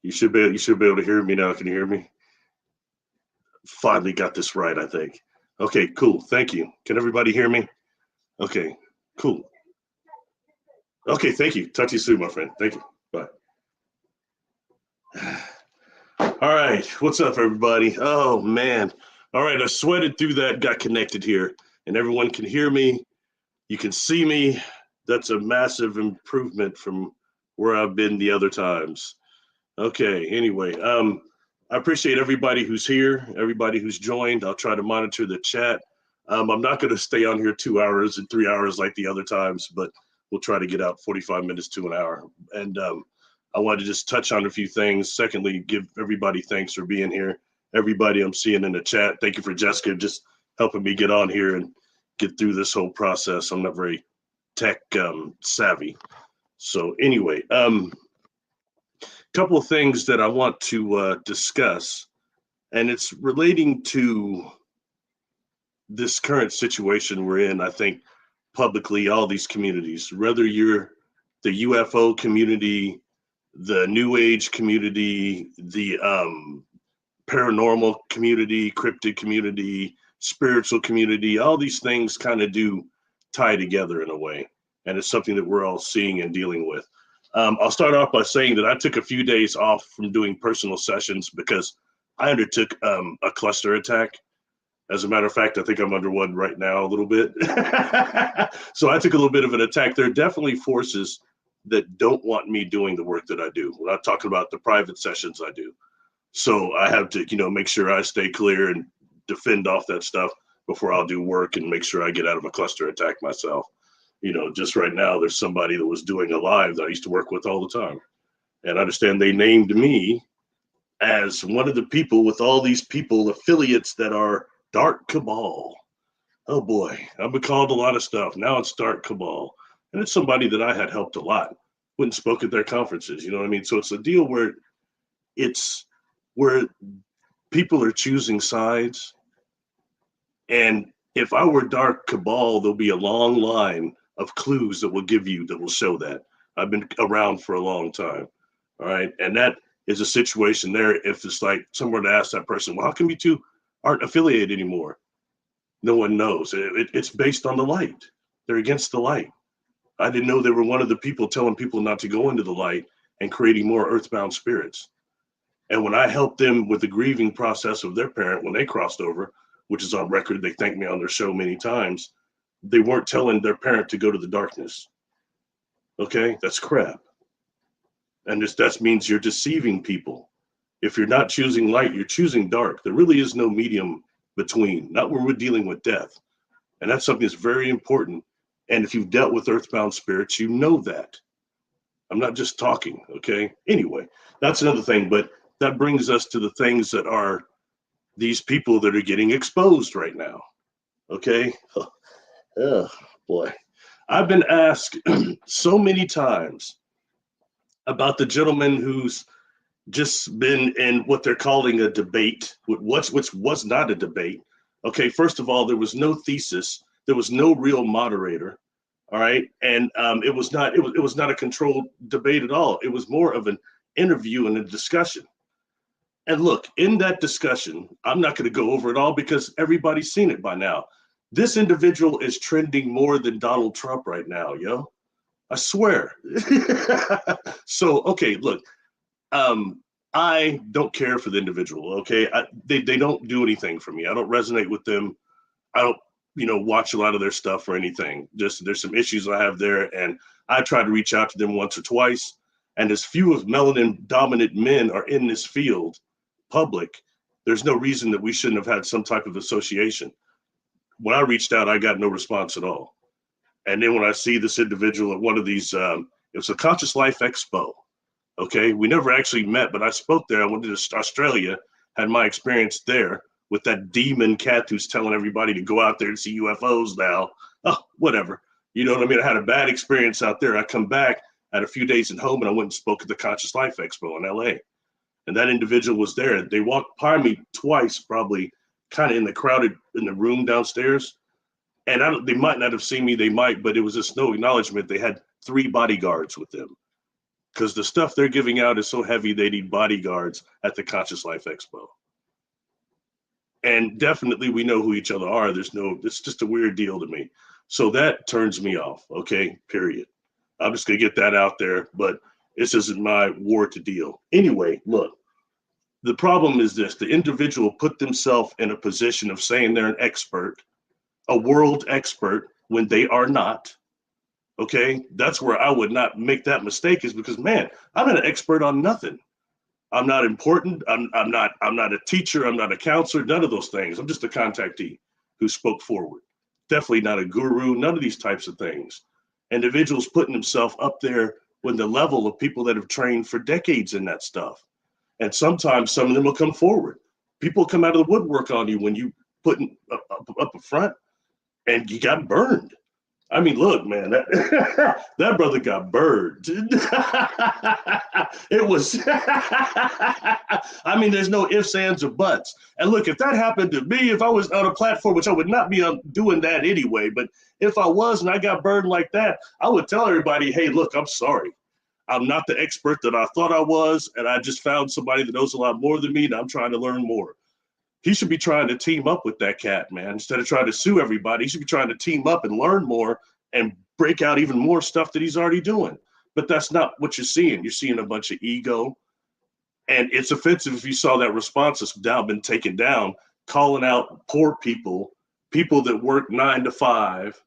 You should be able to hear me now. Can you hear me? Finally got this right, I think. Okay, cool. Thank you. Can everybody hear me? Okay, cool. Okay, thank you. Talk to you soon, my friend. Thank you. Bye. All right, what's up, everybody? Oh man. All right, I sweated through that, got connected here, and everyone can hear me. You can see me. That's a massive improvement from where I've been the other times. Okay, anyway, I appreciate everybody who's here, everybody who's joined. I'll try to monitor the chat. I'm not going to stay on here 2 hours and 3 hours like the other times, but we'll try to get out 45 minutes to an hour. And I wanted to just touch on a few things. Secondly, give everybody thanks for being here. Everybody I'm seeing in the chat, thank you for Jessica just helping me get on here and get through this whole process. I'm not very tech savvy. So anyway, couple of things that I want to discuss, and it's relating to this current situation we're in. I think publicly, all these communities, whether you're the UFO community, the New Age community, the paranormal community, cryptid community, spiritual community, all these things kind of do tie together in a way. And it's something that we're all seeing and dealing with. I'll start off by saying that I took a few days off from doing personal sessions because I undertook a cluster attack. As a matter of fact, I think I'm under one right now a little bit. So I took a little bit of an attack. There are definitely forces that don't want me doing the work that I do. We're not talking about the private sessions I do. So I have to, make sure I stay clear and defend off that stuff before I'll do work and make sure I get out of a cluster attack myself. Just right now, there's somebody that was doing a live that I used to work with all the time. And I understand they named me as one of the people with all these people, affiliates that are Dark Cabal. Oh boy, I've been called a lot of stuff. Now it's Dark Cabal. And it's somebody that I had helped a lot, went and spoke at their conferences, you know what I mean? So it's a deal where people are choosing sides. And if I were Dark Cabal, there'll be a long line of clues that will show that. I've been around for a long time. All right. And that is a situation there. If it's like someone to ask that person, well, how come you two aren't affiliated anymore? No one knows. It's based on the light. They're against the light. I didn't know they were one of the people telling people not to go into the light and creating more earthbound spirits. And when I helped them with the grieving process of their parent, when they crossed over, which is on record, they thanked me on their show many times, they weren't telling their parent to go to the darkness. Okay, that's crap. And that means you're deceiving people. If you're not choosing light, you're choosing dark. There really is no medium between, not when we're dealing with death. And that's something that's very important. And if you've dealt with earthbound spirits, you know that. I'm not just talking, okay? Anyway, that's another thing. But that brings us to the things that are these people that are getting exposed right now, okay? Oh, boy. I've been asked so many times about the gentleman who's just been in what they're calling a debate, which was not a debate. Okay, first of all, there was no thesis. There was no real moderator. All right, and it was not a controlled debate at all. It was more of an interview and a discussion. And look, in that discussion, I'm not going to go over it all because everybody's seen it by now. This individual is trending more than Donald Trump right now, yo. I swear. So, okay, look, I don't care for the individual, okay? They don't do anything for me. I don't resonate with them. I don't, watch a lot of their stuff or anything. Just there's some issues I have there, and I tried to reach out to them once or twice, and as few of melanin-dominant men are in this field, public, there's no reason that we shouldn't have had some type of association. When I reached out, I got no response at all. And then when I see this individual at one of these, it was a Conscious Life Expo. Okay, we never actually met, but I spoke there. I went to Australia, had my experience there with that demon cat who's telling everybody to go out there and see UFOs now. Oh, whatever. You know what I mean? I had a bad experience out there. I come back, had a few days at home, and I went and spoke at the Conscious Life Expo in LA. And that individual was there. They walked by me twice, probably kind of in the room downstairs. And they might not have seen me, they might, but it was just no acknowledgement. They had 3 bodyguards with them. because the stuff they're giving out is so heavy they need bodyguards at the Conscious Life Expo. And definitely we know who each other are. It's just a weird deal to me. So that turns me off, okay, period. I'm just gonna get that out there, but this isn't my war to deal. Anyway, look, the problem is this: the individual put themselves in a position of saying they're an expert, a world expert, when they are not. Okay, that's where I would not make that mistake, is because, man, I'm not an expert on nothing. I'm not important. I'm not a teacher. I'm not a counselor. None of those things. I'm just a contactee who spoke forward. Definitely not a guru. None of these types of things. Individuals putting themselves up there with the level of people that have trained for decades in that stuff. And sometimes some of them will come forward. People come out of the woodwork on you when you put up front, and you got burned. I mean, look, man, that brother got burned. It was, I mean, there's no ifs, ands, or buts. And look, if that happened to me, if I was on a platform, which I would not be doing that anyway, but if I was and I got burned like that, I would tell everybody, hey, look, I'm sorry. I'm not the expert that I thought I was, and I just found somebody that knows a lot more than me, and I'm trying to learn more. He should be trying to team up with that cat, man. Instead of trying to sue everybody, he should be trying to team up and learn more and break out even more stuff that he's already doing. But that's not what you're seeing. You're seeing a bunch of ego. And it's offensive if you saw that response that's now been taken down, calling out poor people, people that work 9 to 5.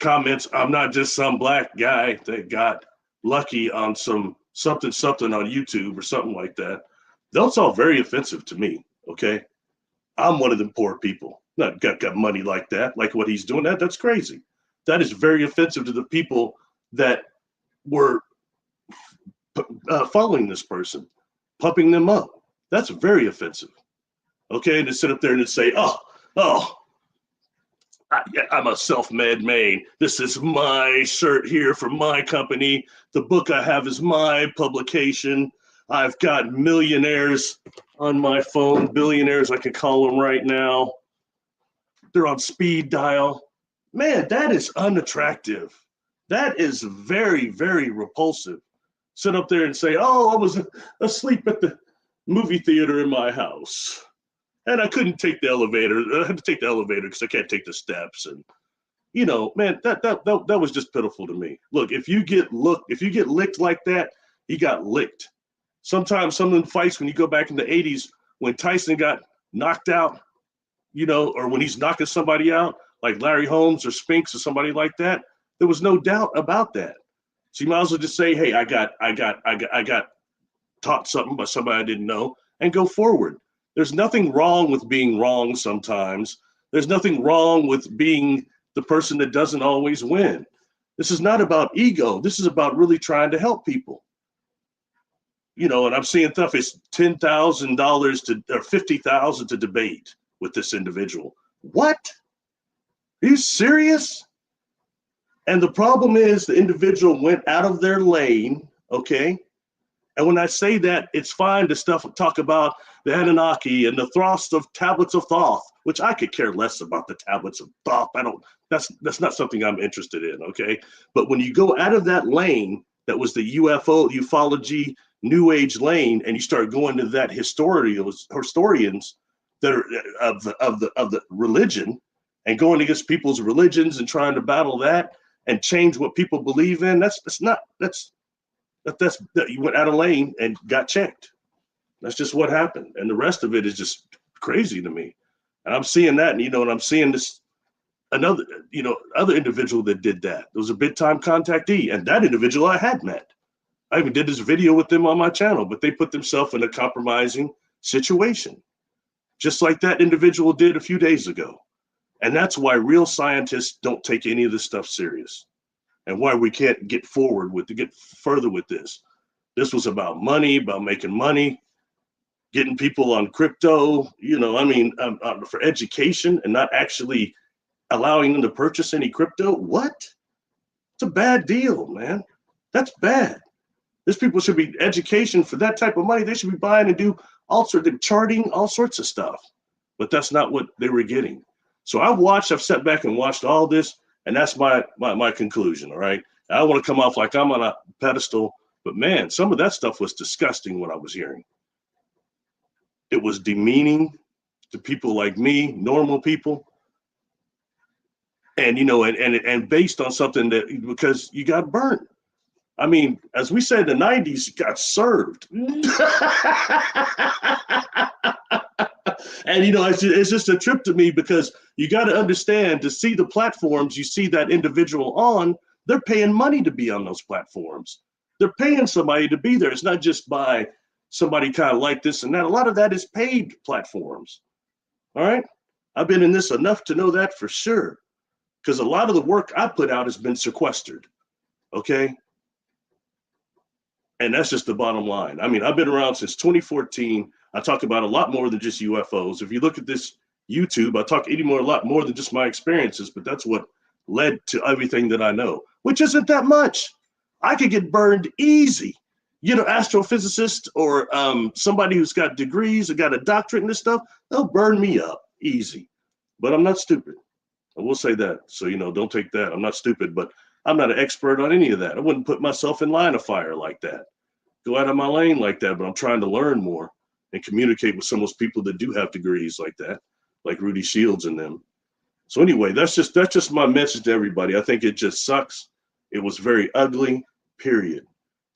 Comments, I'm not just some black guy that got lucky on something on YouTube or something like that. That's all very offensive to me, okay? I'm one of them poor people. Not got money like that, like what he's doing. That's crazy. That is very offensive to the people that were following this person, pumping them up. That's very offensive, okay? To sit up there and say, I'm a self-made man. This is my shirt here from my company. The book I have is my publication. I've got millionaires on my phone, billionaires, I could call them right now. They're on speed dial. Man, that is unattractive. That is very, very repulsive. Sit up there and say, oh, I was asleep at the movie theater in my house, and I couldn't take the elevator. I had to take the elevator because I can't take the steps. And, you know, man, that was just pitiful to me. Look, if you get licked like that, he got licked. Sometimes some of them fights, when you go back in the 80s, when Tyson got knocked out, you know, or when he's knocking somebody out, like Larry Holmes or Spinks or somebody like that, there was no doubt about that. So you might as well just say, hey, I got taught something by somebody I didn't know, and go forward. There's nothing wrong with being wrong sometimes. There's nothing wrong with being the person that doesn't always win. This is not about ego. This is about really trying to help people. You know, and I'm seeing stuff is $10,000 or $50,000 to debate with this individual. What? Are you serious? And the problem is the individual went out of their lane, okay? And when I say that, it's fine to talk about the Anunnaki and the Throst of Tablets of Thoth, which I could care less about the Tablets of Thoth. That's not something I'm interested in, okay? But when you go out of that lane, that was the UFOlogy, New Age lane, and you start going to that historians that are of the religion, and going against people's religions and trying to battle that and change what people believe in, you went out of lane and got checked. That's just what happened. And the rest of it is just crazy to me. And I'm seeing that, and I'm seeing this other individual that did that. There was a big time contactee, and that individual I had met. I even did this video with them on my channel, but they put themselves in a compromising situation, just like that individual did a few days ago. And that's why real scientists don't take any of this stuff serious, and why we can't get further with this. This was about money, about making money, getting people on crypto, for education, and not actually allowing them to purchase any crypto. What? It's a bad deal, man. That's bad. These people should be education for that type of money. They should be buying and do charting, all sorts of stuff. But that's not what they were getting. So I've sat back and watched all this, and that's my conclusion, all right? I don't want to come off like I'm on a pedestal, but man, some of that stuff was disgusting when I was hearing. It was demeaning to people like me, normal people. And, you know, and based on something that, because you got burnt. I mean, as we said in the 90s, you got served. And, you know, it's just a trip to me, because you got to understand, to see the platforms you see that individual on, they're paying money to be on those platforms. They're paying somebody to be there. It's not just by somebody kind of like this and that. A lot of that is paid platforms. All right. I've been in this enough to know that for sure, because a lot of the work I put out has been sequestered. Okay. And that's just the bottom line. I mean, I've been around since 2014. I talk about a lot more than just UFOs. If you look at this YouTube, I talk a lot more than just my experiences, but that's what led to everything that I know, which isn't that much. I could get burned easy. You know, astrophysicist or somebody who's got degrees or got a doctorate in this stuff, they'll burn me up easy. But I'm not stupid. I will say that. So, you know, don't take that. I'm not stupid, but I'm not an expert on any of that. I wouldn't put myself in line of fire like that, go out of my lane like that, but I'm trying to learn more and communicate with some of those people that do have degrees like that, like Rudy Shields and them. So anyway, that's just my message to everybody. I think it just sucks. It was very ugly, period.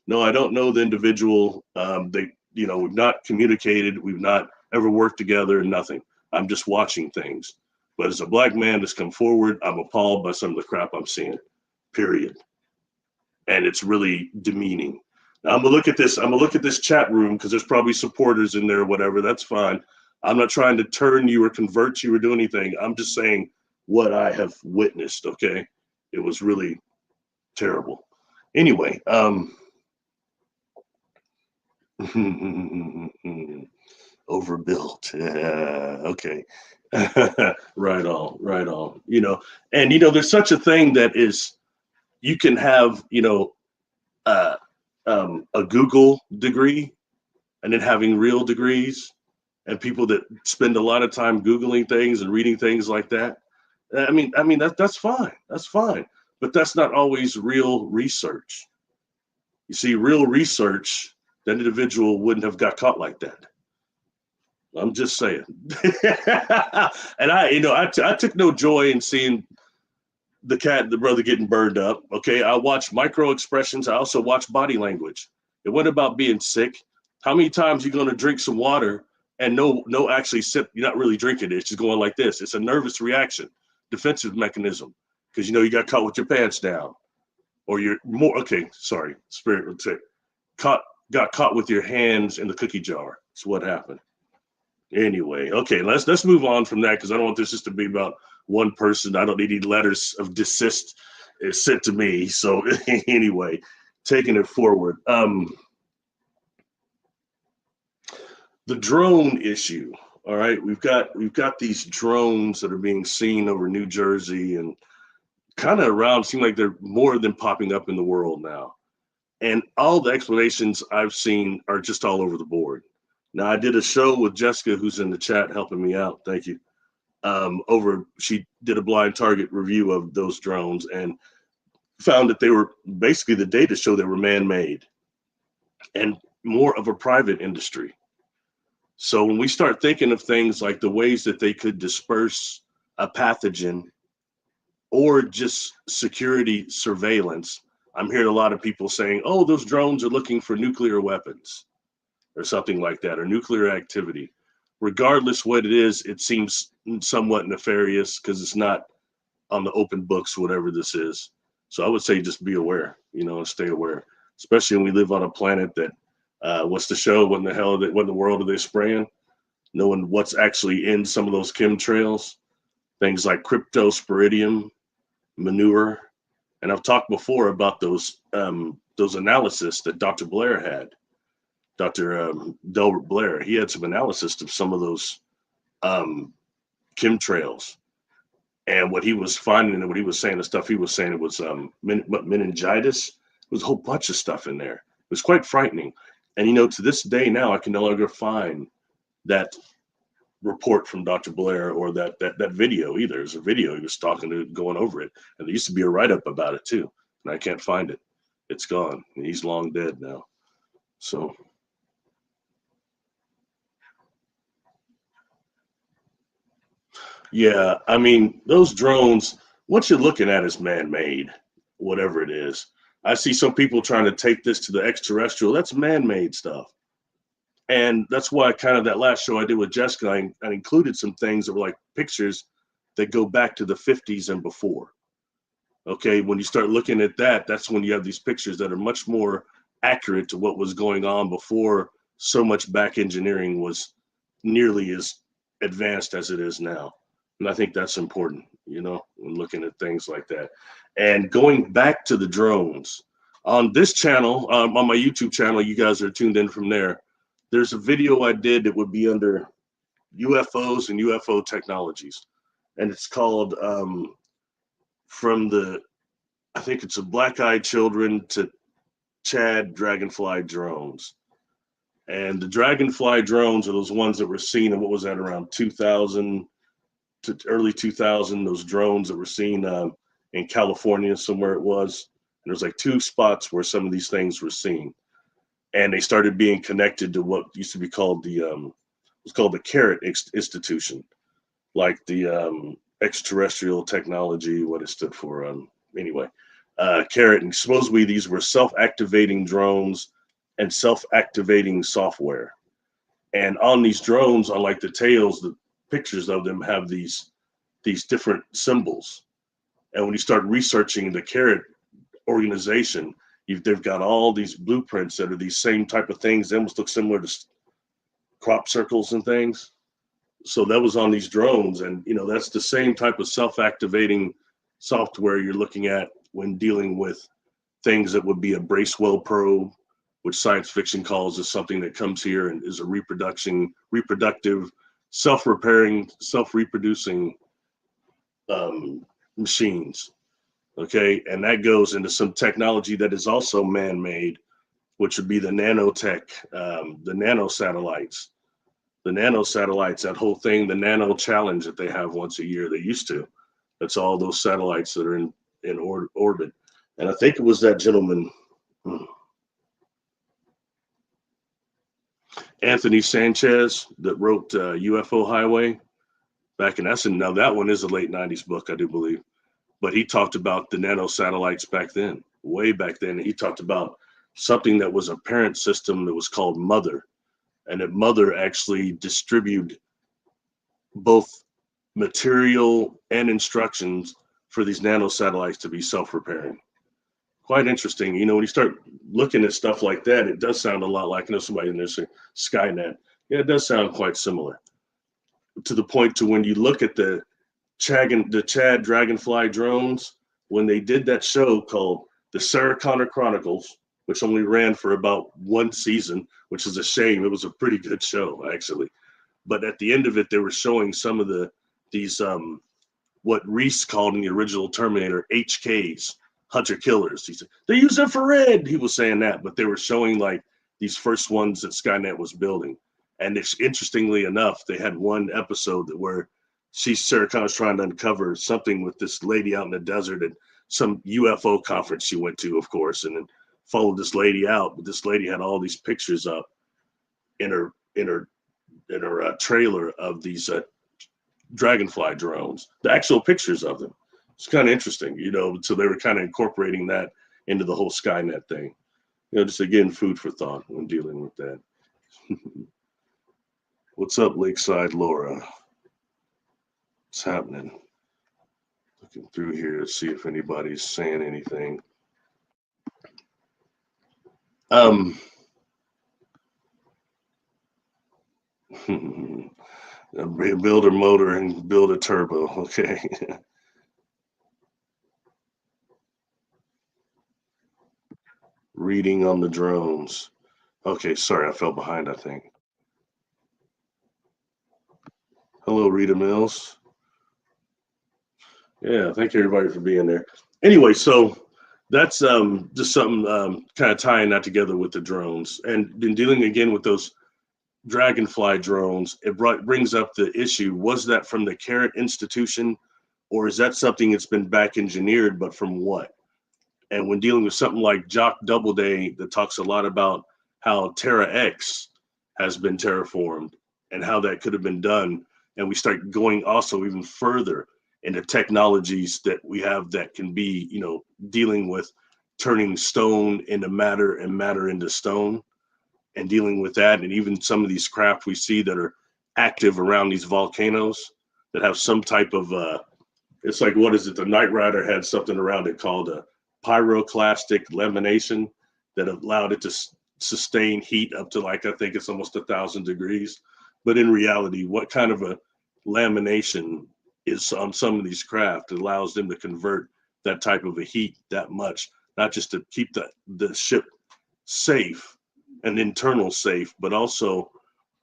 No, I don't know the individual. We've not communicated. We've not ever worked together, nothing. I'm just watching things. But as a black man that's come forward, I'm appalled by some of the crap I'm seeing, period. And it's really demeaning. Now, I'm gonna look at this chat room, because there's probably supporters in there or whatever. That's fine. I'm not trying to turn you or convert you or do anything. I'm just saying what I have witnessed. Okay, it was really terrible. Anyway, overbuilt. Okay. Right on. You know, and you know, there's such a thing that is, you can have, you know, a Google degree and then having real degrees, and people that spend a lot of time Googling things and reading things like that. I mean, that's fine. That's fine. But that's not always real research. You see, real research, that individual wouldn't have got caught like that. I'm just saying. And I took no joy in seeing the brother getting burned up. Okay, I watched micro expressions. I also watched body language. It wasn't about being sick. How many times you going to drink some water and no actually sip? You're not really drinking it. It's just going like this. It's a nervous reaction, defensive mechanism, because you know you got caught with your pants down, or you're more spirit would say, got caught with your hands in the cookie jar. That's what happened. Anyway, okay, let's move on from that, because I don't want this just to be about one person. I don't need any letters of desist sent to me. So anyway, taking it forward. The drone issue. All right, we've got these drones that are being seen over New Jersey and kind of around. Seem like they're more than popping up in the world now. And all the explanations I've seen are just all over the board. Now, I did a show with Jessica, who's in the chat helping me out. Thank you. She did a blind target review of those drones and found that they were basically, the data show they were man-made and more of a private industry. So when we start thinking of things like the ways that they could disperse a pathogen or just security surveillance, I'm hearing a lot of people saying, oh, those drones are looking for nuclear weapons or something like that, or nuclear activity. Regardless what it is, it seems somewhat nefarious, because it's not on the open books, whatever this is. So I would say just be aware, and stay aware, especially when we live on a planet that, what's the show? What in the world are they spraying? Knowing what's actually in some of those chemtrails, things like cryptosporidium, manure. And I've talked before about those analysis that Dr. Blair had. Dr. Delbert Blair, he had some analysis of some of those chemtrails, and what he was finding and what he was saying, the stuff he was saying, it was meningitis. There was a whole bunch of stuff in there. It was quite frightening. And to this day now, I can no longer find that report from Dr. Blair or that video either. There's a video he was going over it, and there used to be a write-up about it too. and I can't find it. It's gone. He's long dead now. So yeah, I mean, those drones, what you're looking at is man-made, whatever it is. I see some people trying to take this to the extraterrestrial. That's man-made stuff. And that's why kind of that last show I did with Jessica, I included some things that were like pictures that go back to the 50s and before. Okay, when you start looking at that, that's when you have these pictures that are much more accurate to what was going on before so much back engineering was nearly as advanced as it is now. And I think that's important, you know, when looking at things like that. And going back to the drones, on this channel, on my YouTube channel, you guys are tuned in from there. There's a video I did that would be under UFOs and UFO technologies. And it's called From the, I think it's a Black-Eyed Children to Chad Dragonfly Drones. And the Dragonfly drones are those ones that were seen in, what was that, around 2000 to early 2000, those drones that were seen in California, somewhere it was. And there's like 2 spots where some of these things were seen. And they started being connected to what used to be called the, was called the Carrot Institution, like the extraterrestrial technology, what it stood for. Anyway, Carrot, and supposedly these were self-activating drones and self-activating software. And on these drones, on like the tails, the pictures of them have these different symbols. And when you start researching the Carrot organization, they've got all these blueprints that are these same type of things. They almost look similar to crop circles and things. So that was on these drones, and you know, that's the same type of self-activating software you're looking at when dealing with things that would be a Bracewell probe, which science fiction calls as something that comes here and is a reproductive, self-repairing, self-reproducing machines. Okay, and that goes into some technology that is also man-made, which would be the nanotech, the nano satellites. The nano satellites, that whole thing, the nano challenge that they have once a year, they used to. That's all those satellites that are in orbit. And I think it was that gentleman, Anthony Sanchez, that wrote UFO Highway back in Essen. Now that one is a late 90s book, I do believe. But he talked about the nano satellites back then, way back then. He talked about something that was a parent system that was called Mother. And that Mother actually distributed both material and instructions for these nano satellites to be self-repairing. Quite interesting. You know, when you start looking at stuff like that, it does sound a lot like, you know, somebody in there saying Skynet. Yeah, it does sound quite similar, to the point to when you look at the Chad Dragonfly drones, when they did that show called the Sarah Connor Chronicles, which only ran for about 1 season, which is a shame. It was a pretty good show, actually. But at the end of it, they were showing some of these what Reese called in the original Terminator, HKs, hunter killers. He said, they use infrared. He was saying that, but they were showing like these first ones that Skynet was building. And it's, interestingly enough, they had one episode where Sarah Connor's trying to uncover something with this lady out in the desert at some UFO conference she went to, of course, and then followed this lady out. But this lady had all these pictures up in her trailer of these Dragonfly drones, the actual pictures of them. It's kind of interesting, you know. So they were kind of incorporating that into the whole Skynet thing. You know, just again, food for thought when dealing with that. What's up, Lakeside Laura? What's happening? Looking through here to see if anybody's saying anything. Build a motor and build a turbo. Okay. Reading on the drones. Okay, sorry, I fell behind, I think. Hello, Rita Mills. Yeah, thank you everybody for being there. Anyway, so that's just something kind of tying that together with the drones, and then dealing again with those Dragonfly drones. It brings up the issue: was that from the Carrot Institution, or is that something that's been back engineered? But from what? And when dealing with something like Jock Doubleday, that talks a lot about how Terra X has been terraformed and how that could have been done. And we start going also even further into technologies that we have that can be, you know, dealing with turning stone into matter and matter into stone, and dealing with that. And even some of these craft we see that are active around these volcanoes that have some type of, it's like, what is it? The Knight Rider had something around it called a pyroclastic lamination that allowed it to sustain heat up to, like, I think it's almost 1,000 degrees. But in reality, what kind of a lamination is on some of these craft that allows them to convert that type of a heat that much, not just to keep the ship safe and internal safe, but also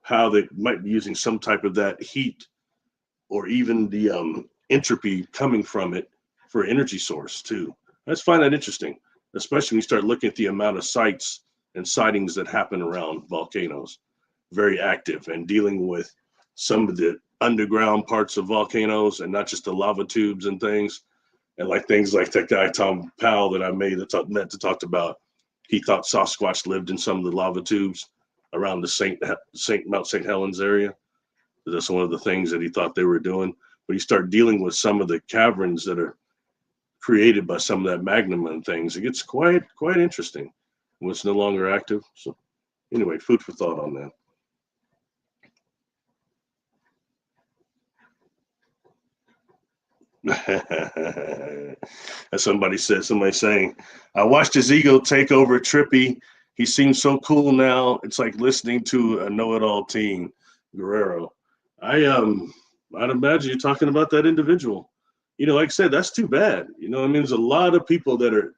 how they might be using some type of that heat or even the entropy coming from it for energy source too. I just find that interesting, especially when you start looking at the amount of sites and sightings that happen around volcanoes, very active, and dealing with some of the underground parts of volcanoes and not just the lava tubes and things. And like things like that guy, Tom Powell, that I made that talked about, he thought Sasquatch lived in some of the lava tubes around the Mount St. Helens area. That's one of the things that he thought they were doing. But you start dealing with some of the caverns that are created by some of that magma and things, it gets quite interesting when it's no longer active. So anyway, food for thought on that. As somebody saying, I watched his ego take over Trippy. He seems so cool now. It's like listening to a know-it-all teen. Guerrero. I'd imagine you're talking about that individual. You know, like I said, that's too bad. You know, I mean, there's a lot of people that are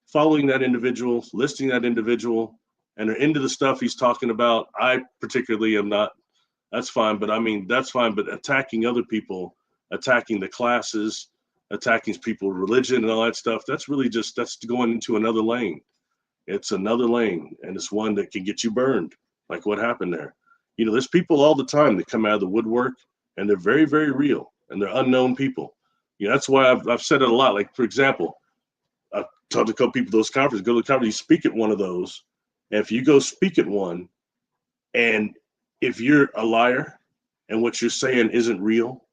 following that individual, listing that individual, and are into the stuff he's talking about. I particularly am not. That's fine, but I mean, that's fine. But attacking other people, attacking the classes, attacking people's religion and all that stuff, that's really just, that's going into another lane. It's another lane, and it's one that can get you burned, like what happened there. You know, there's people all the time that come out of the woodwork, and they're very, very real, and they're unknown people. You know, that's why I've said it a lot. Like, for example, I've talked to a couple people at those conferences, go to the conference, you speak at one of those, and if you go speak at one, and if you're a liar and what you're saying isn't real,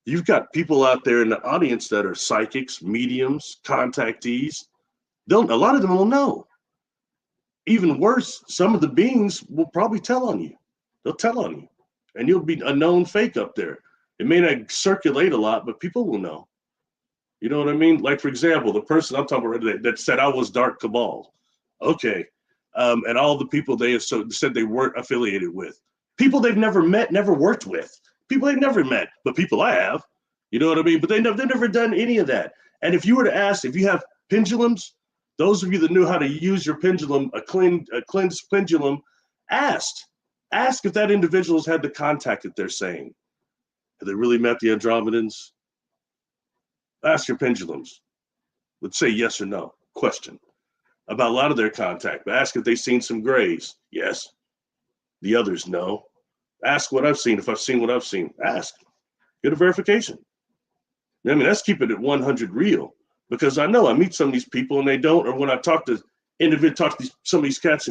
you've got people out there in the audience that are psychics, mediums, contactees. A lot of them will know. Even worse, some of the beings will probably tell on you. They'll tell on you, and you'll be a known fake up there. It may not circulate a lot, but people will know. You know what I mean? Like, for example, the person I'm talking about that said I was Dark Cabal. Okay. And all the people they have said they weren't affiliated with. People they've never met, never worked with. People they've never met, but people I have. You know what I mean? But they've never done any of that. And if you were to ask, if you have pendulums, those of you that knew how to use your pendulum, a cleansed pendulum, ask if that individual's had the contact that they're saying. Have they really met the Andromedans? Ask your pendulums. Let's say yes or no. Question about a lot of their contact. But ask if they've seen some grays. Yes. The others, no. Ask what I've seen. If I've seen what I've seen, ask. Get a verification. I mean, let's keep it at 100 real, because I know I meet some of these people and they don't, or when I talk to some of these cats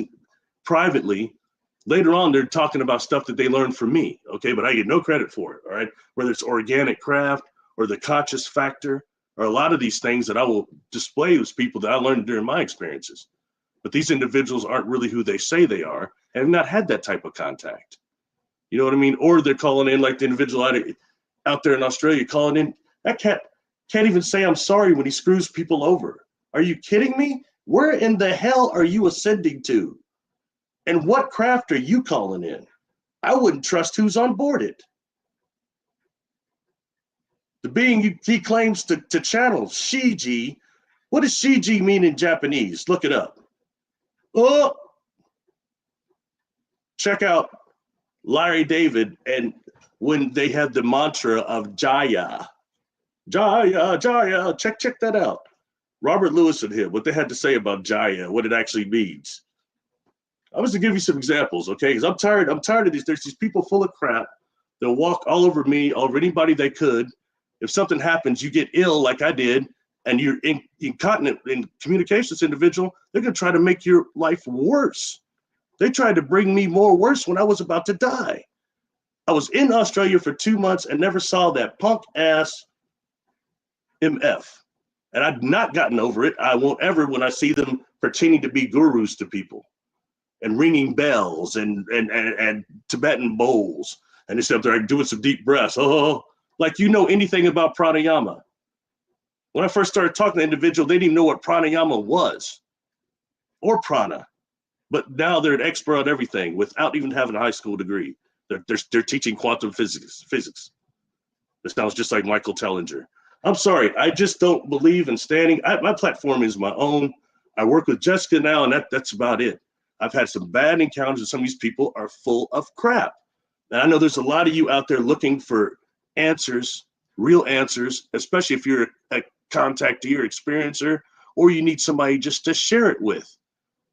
privately, later on they're talking about stuff that they learned from me. Okay, but I get no credit for it. All right, whether it's organic craft or the conscious factor, or a lot of these things that I will display as people that I learned during my experiences. But these individuals aren't really who they say they are and have not had that type of contact. You know what I mean? Or they're calling in like the individual out there in Australia calling in. That cat can't even say I'm sorry when he screws people over. Are you kidding me? Where in the hell are you ascending to? And what craft are you calling in? I wouldn't trust who's on board it. The being he claims to channel, Shiji. What does Shiji mean in Japanese? Look it up. Oh, check out Larry David and when they had the mantra of Jaya. Jaya, Jaya, check that out. Robert Lewis and him, what they had to say about Jaya, what it actually means. I was to give you some examples, okay? Because I'm tired of these. There's these people full of crap. They'll walk all over me, over anybody they could. If something happens, you get ill like I did, and you're incontinent in communications individual, they're going to try to make your life worse. They tried to bring me more worse when I was about to die. I was in Australia for 2 months and never saw that punk ass MF. And I've not gotten over it. I won't ever when I see them pretending to be gurus to people and ringing bells and Tibetan bowls. And they sit up there doing some deep breaths. Oh, like you know anything about pranayama. When I first started talking to an individual, they didn't even know what pranayama was or prana. But now they're an expert on everything without even having a high school degree. They're teaching quantum physics. This sounds just like Michael Tellinger. I'm sorry, I just don't believe in standing. My platform is my own. I work with Jessica now, and that's about it. I've had some bad encounters, and some of these people are full of crap. And I know there's a lot of you out there looking for answers, real answers, especially if you're a contactee or experiencer, or you need somebody just to share it with.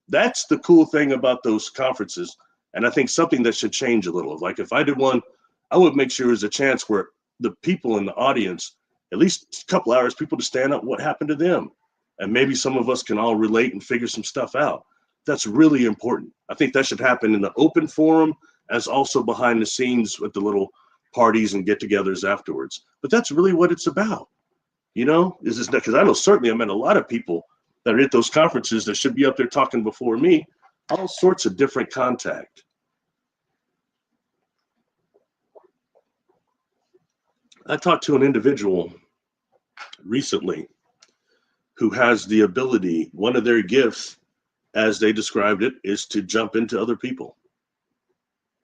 That's the cool thing about those conferences. And I think something that should change a little. Like if I did one, I would make sure there's a chance where the people in the audience, at least a couple hours, people to stand up what happened to them. And maybe some of us can all relate and figure some stuff out. That's really important. I think that should happen in the open forum as also behind the scenes with the little parties and get-togethers afterwards. But that's really what it's about. You know, is this because I know certainly I met a lot of people that are at those conferences that should be up there talking before me, all sorts of different contact. I talked to an individual recently who has the ability, one of their gifts, as they described it, is to jump into other people.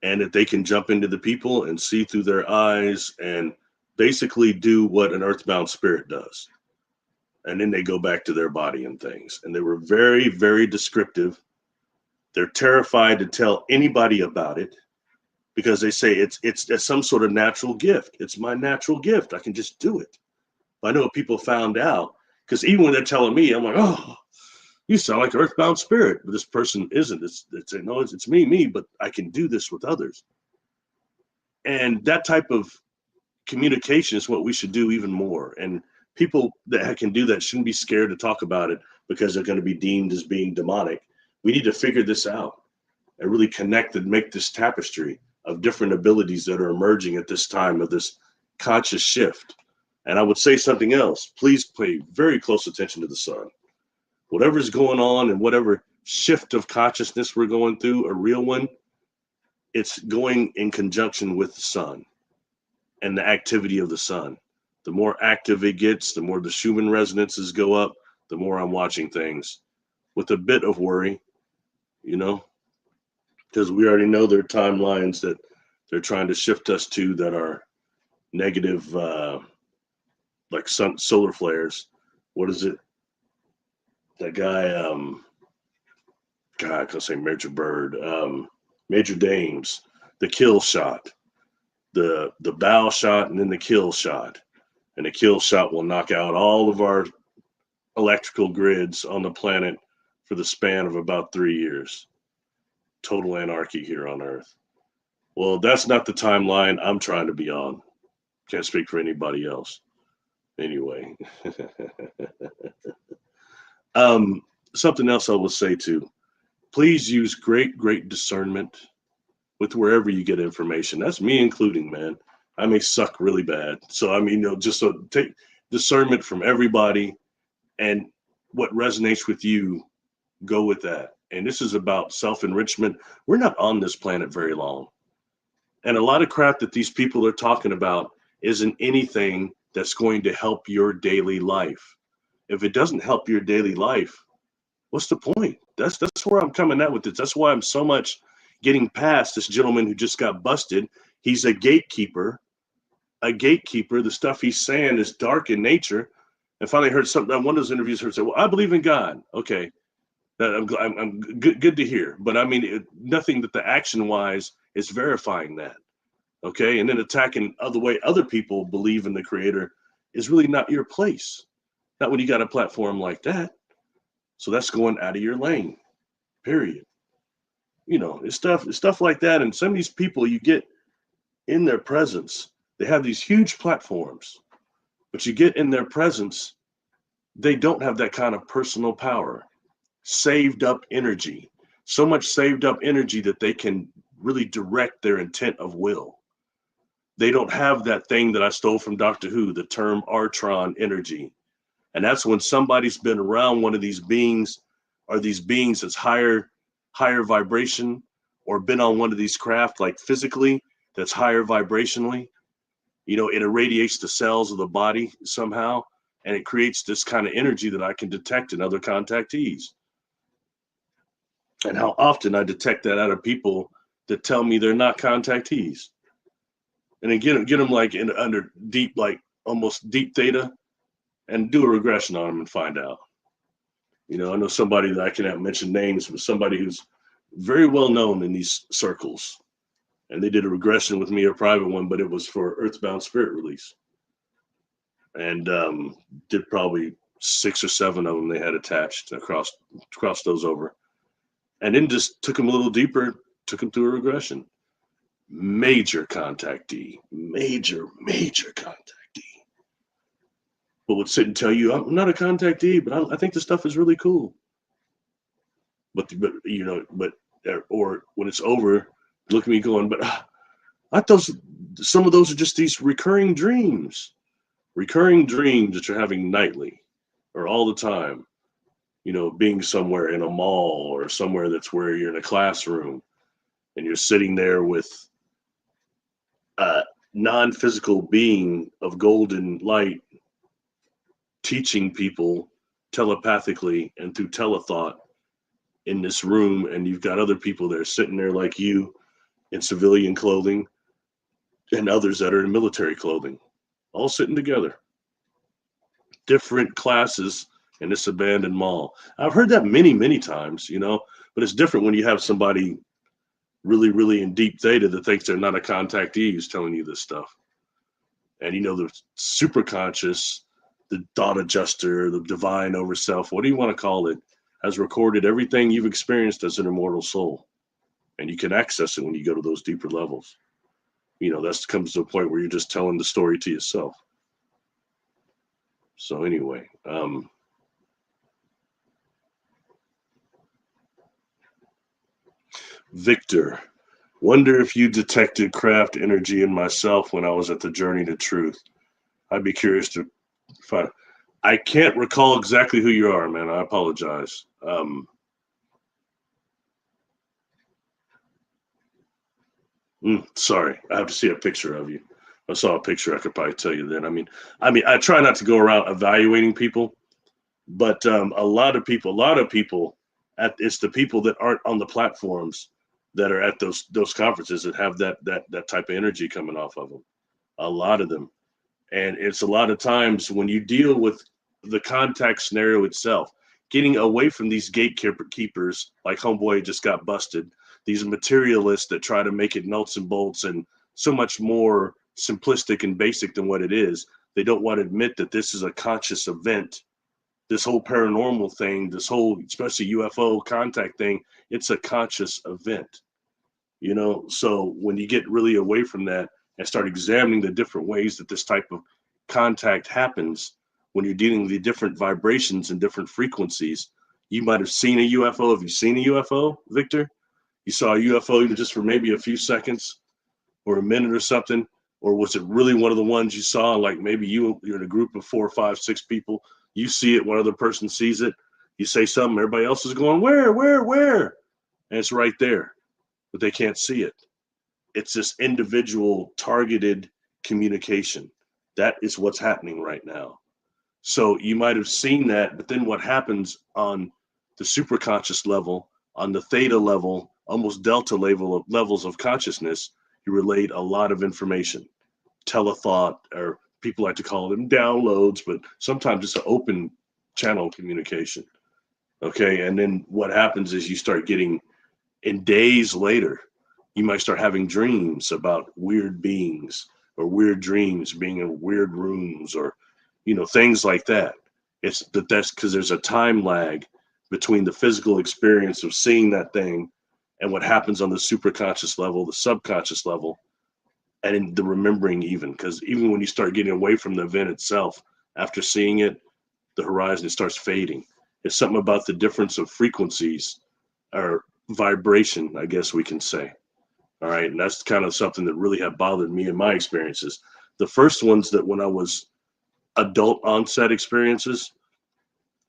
And that they can jump into the people and see through their eyes and basically do what an earthbound spirit does. And then they go back to their body and things. And they were very, very descriptive. They're terrified to tell anybody about it because they say it's some sort of natural gift. It's my natural gift. I can just do it. But I know people found out because even when they're telling me, I'm like, oh, you sound like an earthbound spirit. But this person isn't. It's me, but I can do this with others. And that type of communication is what we should do even more. And people that can do that shouldn't be scared to talk about it because they're going to be deemed as being demonic. We need to figure this out and really connect and make this tapestry of different abilities that are emerging at this time of this conscious shift. And I would say something else. Please pay very close attention to the sun. Whatever's going on and whatever shift of consciousness we're going through, a real one, it's going in conjunction with the sun and the activity of the sun. The more active it gets, the more the Schumann resonances go up, the more I'm watching things with a bit of worry, you know, because we already know there are timelines that they're trying to shift us to that are negative, like solar flares. What is it? That guy, God, I can't say Major Bird, Major Dames, the kill shot, the bow shot, and then the kill shot. And the kill shot will knock out all of our electrical grids on the planet for the span of about 3 years. Total anarchy here on Earth. Well, that's not the timeline I'm trying to be on. Can't speak for anybody else. Anyway. Something else I will say too. Please use great discernment with wherever you get information. That's me including, man. I may suck really bad. So, I mean, just so take discernment from everybody and what resonates with you, go with that. And this is about self-enrichment. We're not on this planet very long. And a lot of crap that these people are talking about isn't anything that's going to help your daily life. If it doesn't help your daily life, what's the point? That's where I'm coming at with this. That's why I'm so much getting past this gentleman who just got busted. He's a gatekeeper. The stuff he's saying is dark in nature. And finally heard something on one of those interviews, heard say, well, I believe in God. Okay. I'm good to hear. But I mean, nothing that the action wise is verifying that. Okay. And then attacking other way other people believe in the creator is really not your place. Not when you got a platform like that. So that's going out of your lane, period. You know, it's stuff like that. And some of these people you get in their presence, they have these huge platforms, but you get in their presence They don't have that kind of personal power, saved up energy, so much saved up energy that they can really direct their intent of will. They don't have that thing that I stole from Doctor Who, the term Artron energy. And that's when somebody's been around one of these beings, or these beings that's higher vibration, or been on one of these craft like physically that's higher vibrationally. It irradiates the cells of the body somehow, and it creates this kind of energy that I can detect in other contactees. And how often I detect that out of people that tell me they're not contactees. And then get them like under deep, like almost deep theta, and do a regression on them and find out. I know somebody that I cannot mention names, but somebody who's very well known in these circles. And they did a regression with me, a private one, but it was for Earthbound Spirit release. And did probably 6 or 7 of them they had attached across those over. And then just took them a little deeper, took them through a regression. Major contactee, major contactee. But would sit and tell you, I'm not a contactee, but I think this stuff is really cool. But or when it's over, look at me going, but I thought some of those are just these recurring dreams that you're having nightly or all the time. Being somewhere in a mall or somewhere that's where you're in a classroom and you're sitting there with a non-physical being of golden light teaching people telepathically and through telethought in this room, and you've got other people there sitting there like you in civilian clothing and others that are in military clothing, all sitting together. Different classes in this abandoned mall. I've heard that many times, but it's different when you have somebody really in deep theta that thinks they're not a contactee who's telling you this stuff. And the super conscious, the thought adjuster, the divine overself, what do you want to call it, has recorded everything you've experienced as an immortal soul. And you can access it when you go to those deeper levels. That comes to a point where you're just telling the story to yourself. So anyway, Victor, wonder if you detected craft energy in myself when I was at the Journey to Truth. I'd be curious to find. I can't recall exactly who you are, man. I apologize. Sorry, I have to see a picture of you. If I saw a picture, I could probably tell you then. I mean, I try not to go around evaluating people, but a lot of people, it's the people that aren't on the platforms that are at those conferences that have that type of energy coming off of them. A lot of them, and it's a lot of times when you deal with the contact scenario itself, getting away from these gatekeepers like Homeboy just got busted. These materialists that try to make it nuts and bolts and so much more simplistic and basic than what it is. They don't want to admit that this is a conscious event. This whole paranormal thing, this whole, especially UFO contact thing, it's a conscious event. So when you get really away from that and start examining the different ways that this type of contact happens, when you're dealing with the different vibrations and different frequencies, you might have seen a UFO. Have you seen a UFO, Victor? You saw a UFO even just for maybe a few seconds or a minute or something? Or was it really one of the ones you saw, like maybe you're in a group of 4, 5, 6 people, you see it, one other person sees it, you say something, everybody else is going, where? And it's right there, but they can't see it. It's this individual targeted communication. That is what's happening right now. So you might have seen that, but then what happens on the superconscious level, on the theta level, almost delta levels of consciousness, you relate a lot of information, telethought, or people like to call them downloads, but sometimes it's an open channel communication. Okay, and then what happens is you start getting, in days later, you might start having dreams about weird beings or weird dreams being in weird rooms or things like that. That's because there's a time lag between the physical experience of seeing that thing and what happens on the superconscious level, the subconscious level, and in the remembering, even because even when you start getting away from the event itself after seeing it, the horizon, it starts fading. It's something about the difference of frequencies or vibration, I guess we can say. All right. And that's kind of something that really have bothered me in my experiences. The first ones that when I was adult onset experiences,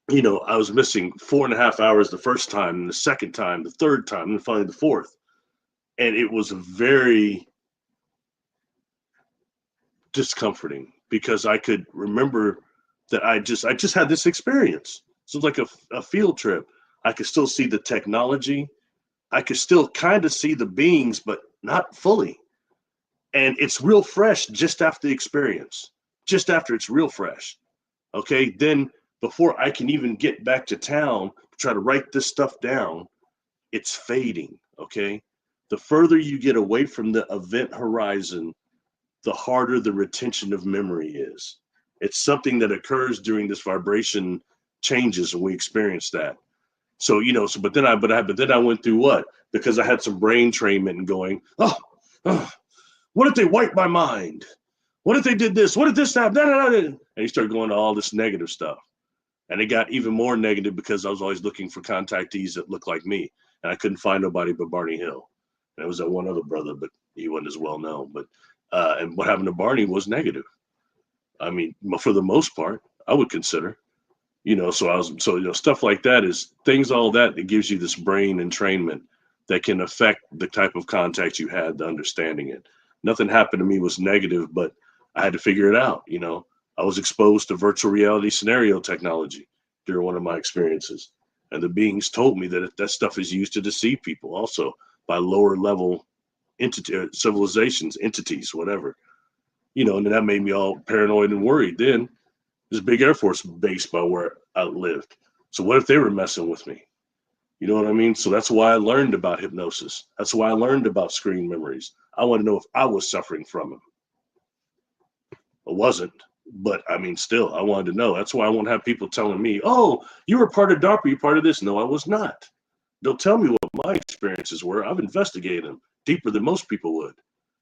I was missing 4.5 hours the first time, and the second time, the third time, and finally the fourth. And it was very discomforting because I could remember that I just had this experience. So it was like a field trip. I could still see the technology. I could still kind of see the beings, but not fully. And it's real fresh just after the experience, just after it's real fresh. Okay. Then before I can even get back to town to try to write this stuff down, it's fading. Okay. The further you get away from the event horizon, the harder the retention of memory is. It's something that occurs during this vibration changes when we experience that. So, but then I went through what? Because I had some brain trainment and going, oh, what if they wiped my mind? What if they did this? What if this happened? And you start going to all this negative stuff. And it got even more negative because I was always looking for contactees that looked like me. And I couldn't find nobody but Barney Hill. And it was that one other brother, but he wasn't as well known. But and what happened to Barney was negative. I mean, for the most part, I would consider. Stuff like that is things, all that gives you this brain entrainment that can affect the type of contact you had, the understanding it. Nothing happened to me was negative, but I had to figure it out. I was exposed to virtual reality scenario technology during one of my experiences. And the beings told me that that stuff is used to deceive people also by lower level civilizations, entities, whatever. And then that made me all paranoid and worried. Then there's a big Air Force base by where I lived. So what if they were messing with me? You know what I mean? So that's why I learned about hypnosis. That's why I learned about screen memories. I want to know if I was suffering from them. I wasn't, but I mean, still, I wanted to know. That's why I won't have people telling me, oh, you were part of DARPA, you're part of this. No, I was not. Don't tell me what my experiences were. I've investigated them deeper than most people would.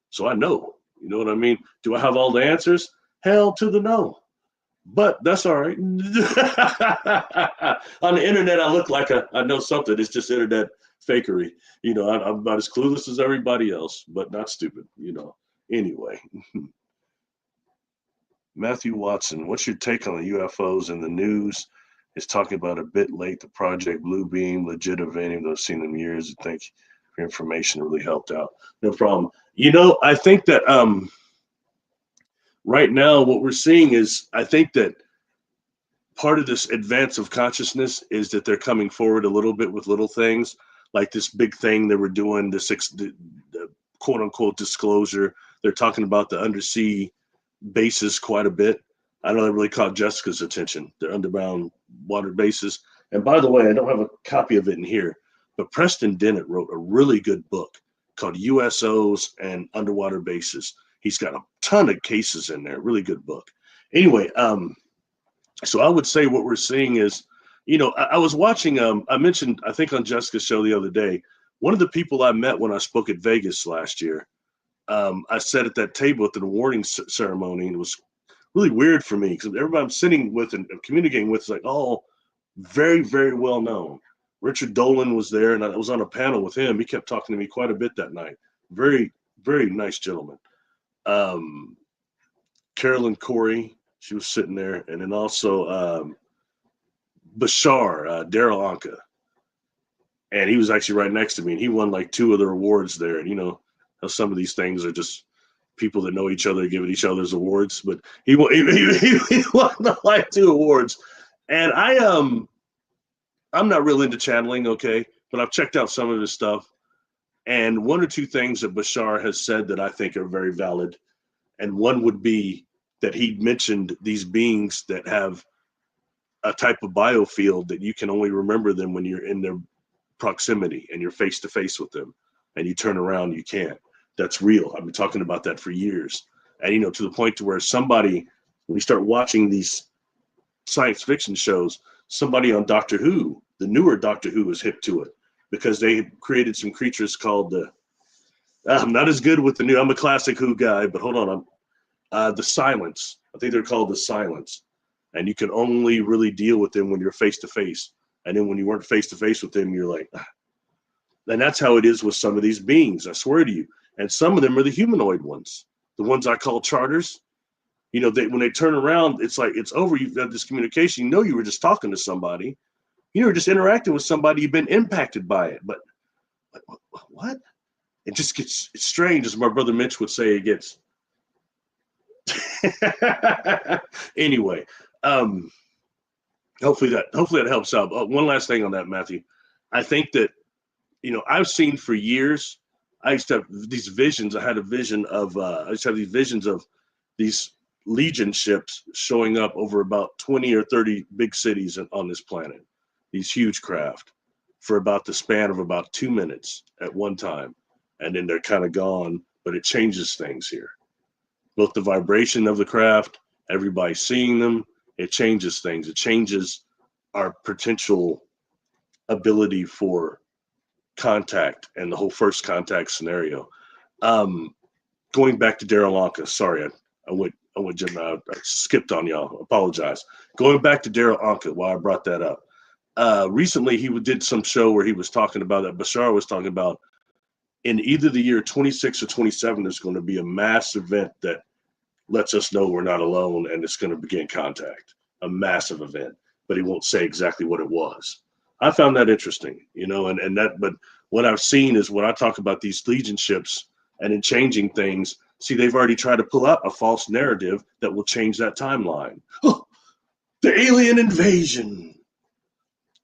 So I know. You know what I mean? Do I have all the answers? Hell to the no. But that's all right. On the internet, I look like I know something. It's just internet fakery. I'm about as clueless as everybody else, but not stupid, Anyway. Matthew Watson, what's your take on the UFOs in the news? Is talking about a bit late. The Project Blue Beam, legit event, even though I've seen them years. I think your information really helped out. No problem. I think that right now what we're seeing is, I think that part of this advance of consciousness is that they're coming forward a little bit with little things, like this big thing they were doing, the quote unquote disclosure. They're talking about the undersea bases quite a bit. I know that really caught Jessica's attention. They're underground water bases. And by the way, I don't have a copy of it in here, but Preston Dennett wrote a really good book called USOs and Underwater Bases. He's got a ton of cases in there. Really good book. Anyway, so I would say what we're seeing is, I was watching, I mentioned, I think on Jessica's show the other day, one of the people I met when I spoke at Vegas last year, I sat at that table at the awarding ceremony, and it was really weird for me because everybody I'm sitting with and communicating with is like all very, very well known. Richard Dolan was there, and I was on a panel with him. He kept talking to me quite a bit that night. Very, very nice gentleman. Carolyn Corey, she was sitting there, and then also Bashar, Daryl Anka. And he was actually right next to me, and he won like 2 other awards there. And how some of these things are just people that know each other giving each other's awards. But he won like 2 awards. And I'm not real into channeling, okay, but I've checked out some of his stuff. And 1 or 2 things that Bashar has said that I think are very valid. And one would be that he mentioned these beings that have a type of biofield that you can only remember them when you're in their proximity and you're face to face with them, and you turn around, you can't. That's real. I've been talking about that for years. And, to the point to where somebody, when you start watching these science fiction shows, somebody on Doctor Who, the newer Doctor Who, is hip to it because they created some creatures called I'm not as good with the new, I'm a classic Who guy, but hold on. The Silence. I think they're called the Silence. and you can only really deal with them when you're face to face. And then when you weren't face to face with them, you're like, ah. And that's how it is with some of these beings, I swear to you. And some of them are the humanoid ones, the ones I call charters. You know, when they turn around, it's like it's over. You've got this communication. You know, you were just talking to somebody. You were just interacting with somebody. You've been impacted by it. But what? It just gets it's strange, as my brother Mitch would say. It gets. Anyway, hopefully that helps out. One last thing on that, Matthew. I think that, you know, I've seen for years. I used to have these visions. I used to have these visions of these Legion ships showing up over about 20 or 30 big cities on this planet. These huge craft for about the span of about 2 minutes at one time. And then they're kind of gone, but it changes things here. Both the vibration of the craft, everybody seeing them, it changes things. It changes our potential ability for contact and the whole first contact scenario. Going back to Daryl Anka, sorry, I went Jim, I skipped on y'all. Apologize. Going back to Daryl Anka, why I brought that up. Recently, he did some show where he was talking about that. Bashar was talking about in either the year 26 or 27, there's going to be a mass event that lets us know we're not alone, and it's going to begin contact. A massive event, but he won't say exactly what it was. I found that interesting, you know, but what I've seen is when I talk about these Legion ships and in changing things, see, they've already tried to pull out a false narrative that will change that timeline. Oh, the alien invasion.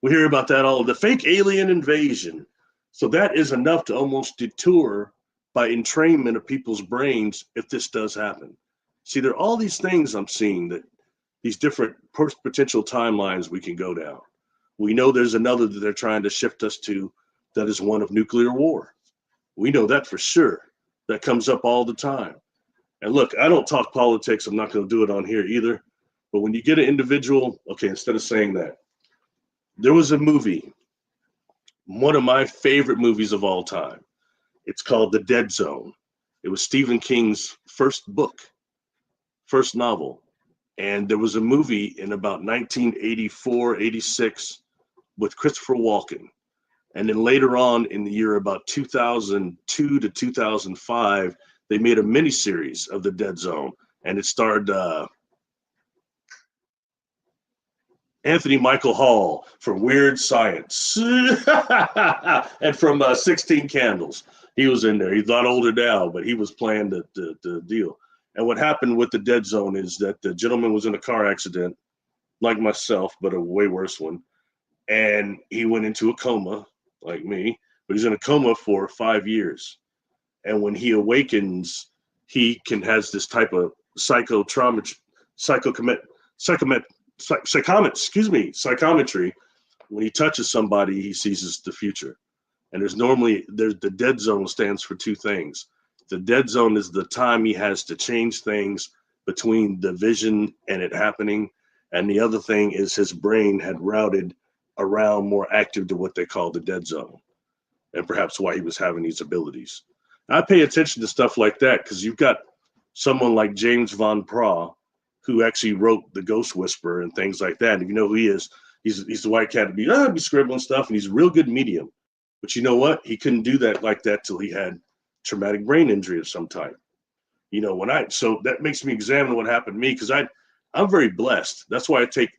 We hear about that all, the fake alien invasion. So that is enough to almost detour by entrainment of people's brains if this does happen. See, there are all these things I'm seeing, that these different potential timelines we can go down. We know there's another that they're trying to shift us to, that is one of nuclear war. We know that for sure. That comes up all the time. And look, I don't talk politics. I'm not going to do it on here either. But when you get an individual, okay, instead of saying that, there was a movie, one of my favorite movies of all time. It's called The Dead Zone. It was Stephen King's first book, first novel. And there was a movie in about 1984, 86 with Christopher Walken. And then later on in the year about 2002 to 2005, they made a miniseries of The Dead Zone. And it starred Anthony Michael Hall from Weird Science and from 16 Candles. He was in there. He's a lot older now, but he was playing the deal. And what happened with The Dead Zone is that the gentleman was in a car accident, like myself, but a way worse one. And he went into a coma, like me, but he's in a coma for 5 years. And when he awakens, he has this type of psychometry. When he touches somebody, he sees the future. And the dead zone stands for two things. The dead zone is the time he has to change things between the vision and it happening. And the other thing is his brain had routed around more active to what they call the dead zone. And perhaps why he was having these abilities. I pay attention to stuff like that because you've got someone like James Van Praagh, who actually wrote The Ghost Whisperer and things like that. And if you know who he is, he's the white cat to be scribbling stuff, and he's a real good medium. But you know what? He couldn't do that like that till he had traumatic brain injury of some type. You know, so that makes me examine what happened to me, because I'm very blessed. That's why I take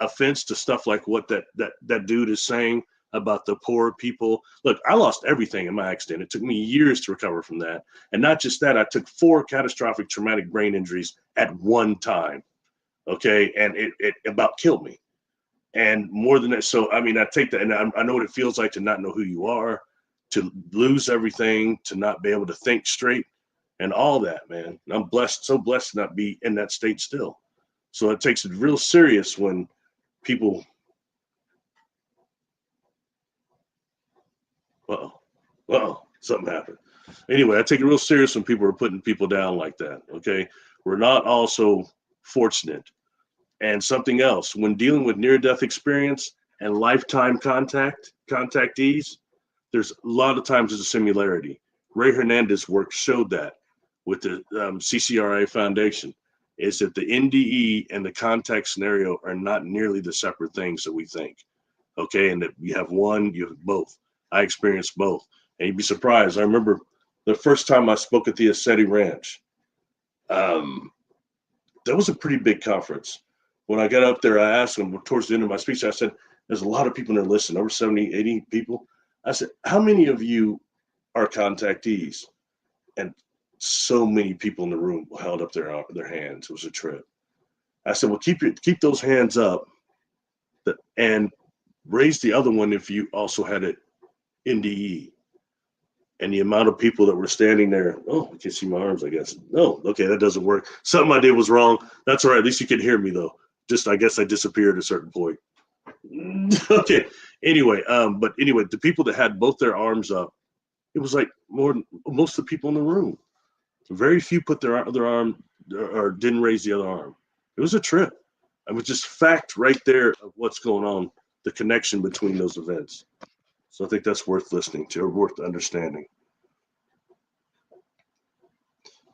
offense to stuff like what that dude is saying about the poor people. Look, I lost everything in my accident. It took me years to recover from that. And not just that, I took 4 catastrophic traumatic brain injuries at one time. Okay. And it about killed me. And more than that. So, I mean, I take that, and I know what it feels like to not know who you are, to lose everything, to not be able to think straight, and all that, man. And I'm blessed, so blessed to not be in that state still. So it takes it real serious when people, something happened. Anyway, I take it real serious when people are putting people down like that, okay? We're not all so fortunate. And something else, when dealing with near-death experience and lifetime contactees, there's a lot of times there's a similarity. Ray Hernandez's work showed that with the CCRA Foundation. is that the NDE and the contact scenario are not nearly the separate things that we think. Okay, and that you have one, you have both. I experienced both, and you'd be surprised. I remember the first time I spoke at the Ascetti Ranch. That was a pretty big conference. When I got up there, I asked them towards the end of my speech, I said, there's a lot of people in there listening, over 70, 80 people. I said, how many of you are contactees? And so many people in the room held up their hands. It was a trip. I said, well, keep those hands up and raise the other one if you also had it NDE. And the amount of people that were standing there, oh, I can't see my arms, I guess. No, okay, that doesn't work. Something I did was wrong. That's all right. At least you can hear me, though. Just, I guess I disappeared at a certain point. Okay. Anyway, but anyway, the people that had both their arms up, it was like most of the people in the room. Very few put their other arm or didn't raise the other arm. It was a trip. It was just fact right there of what's going on, the connection between those events. So I think that's worth listening to, or worth understanding.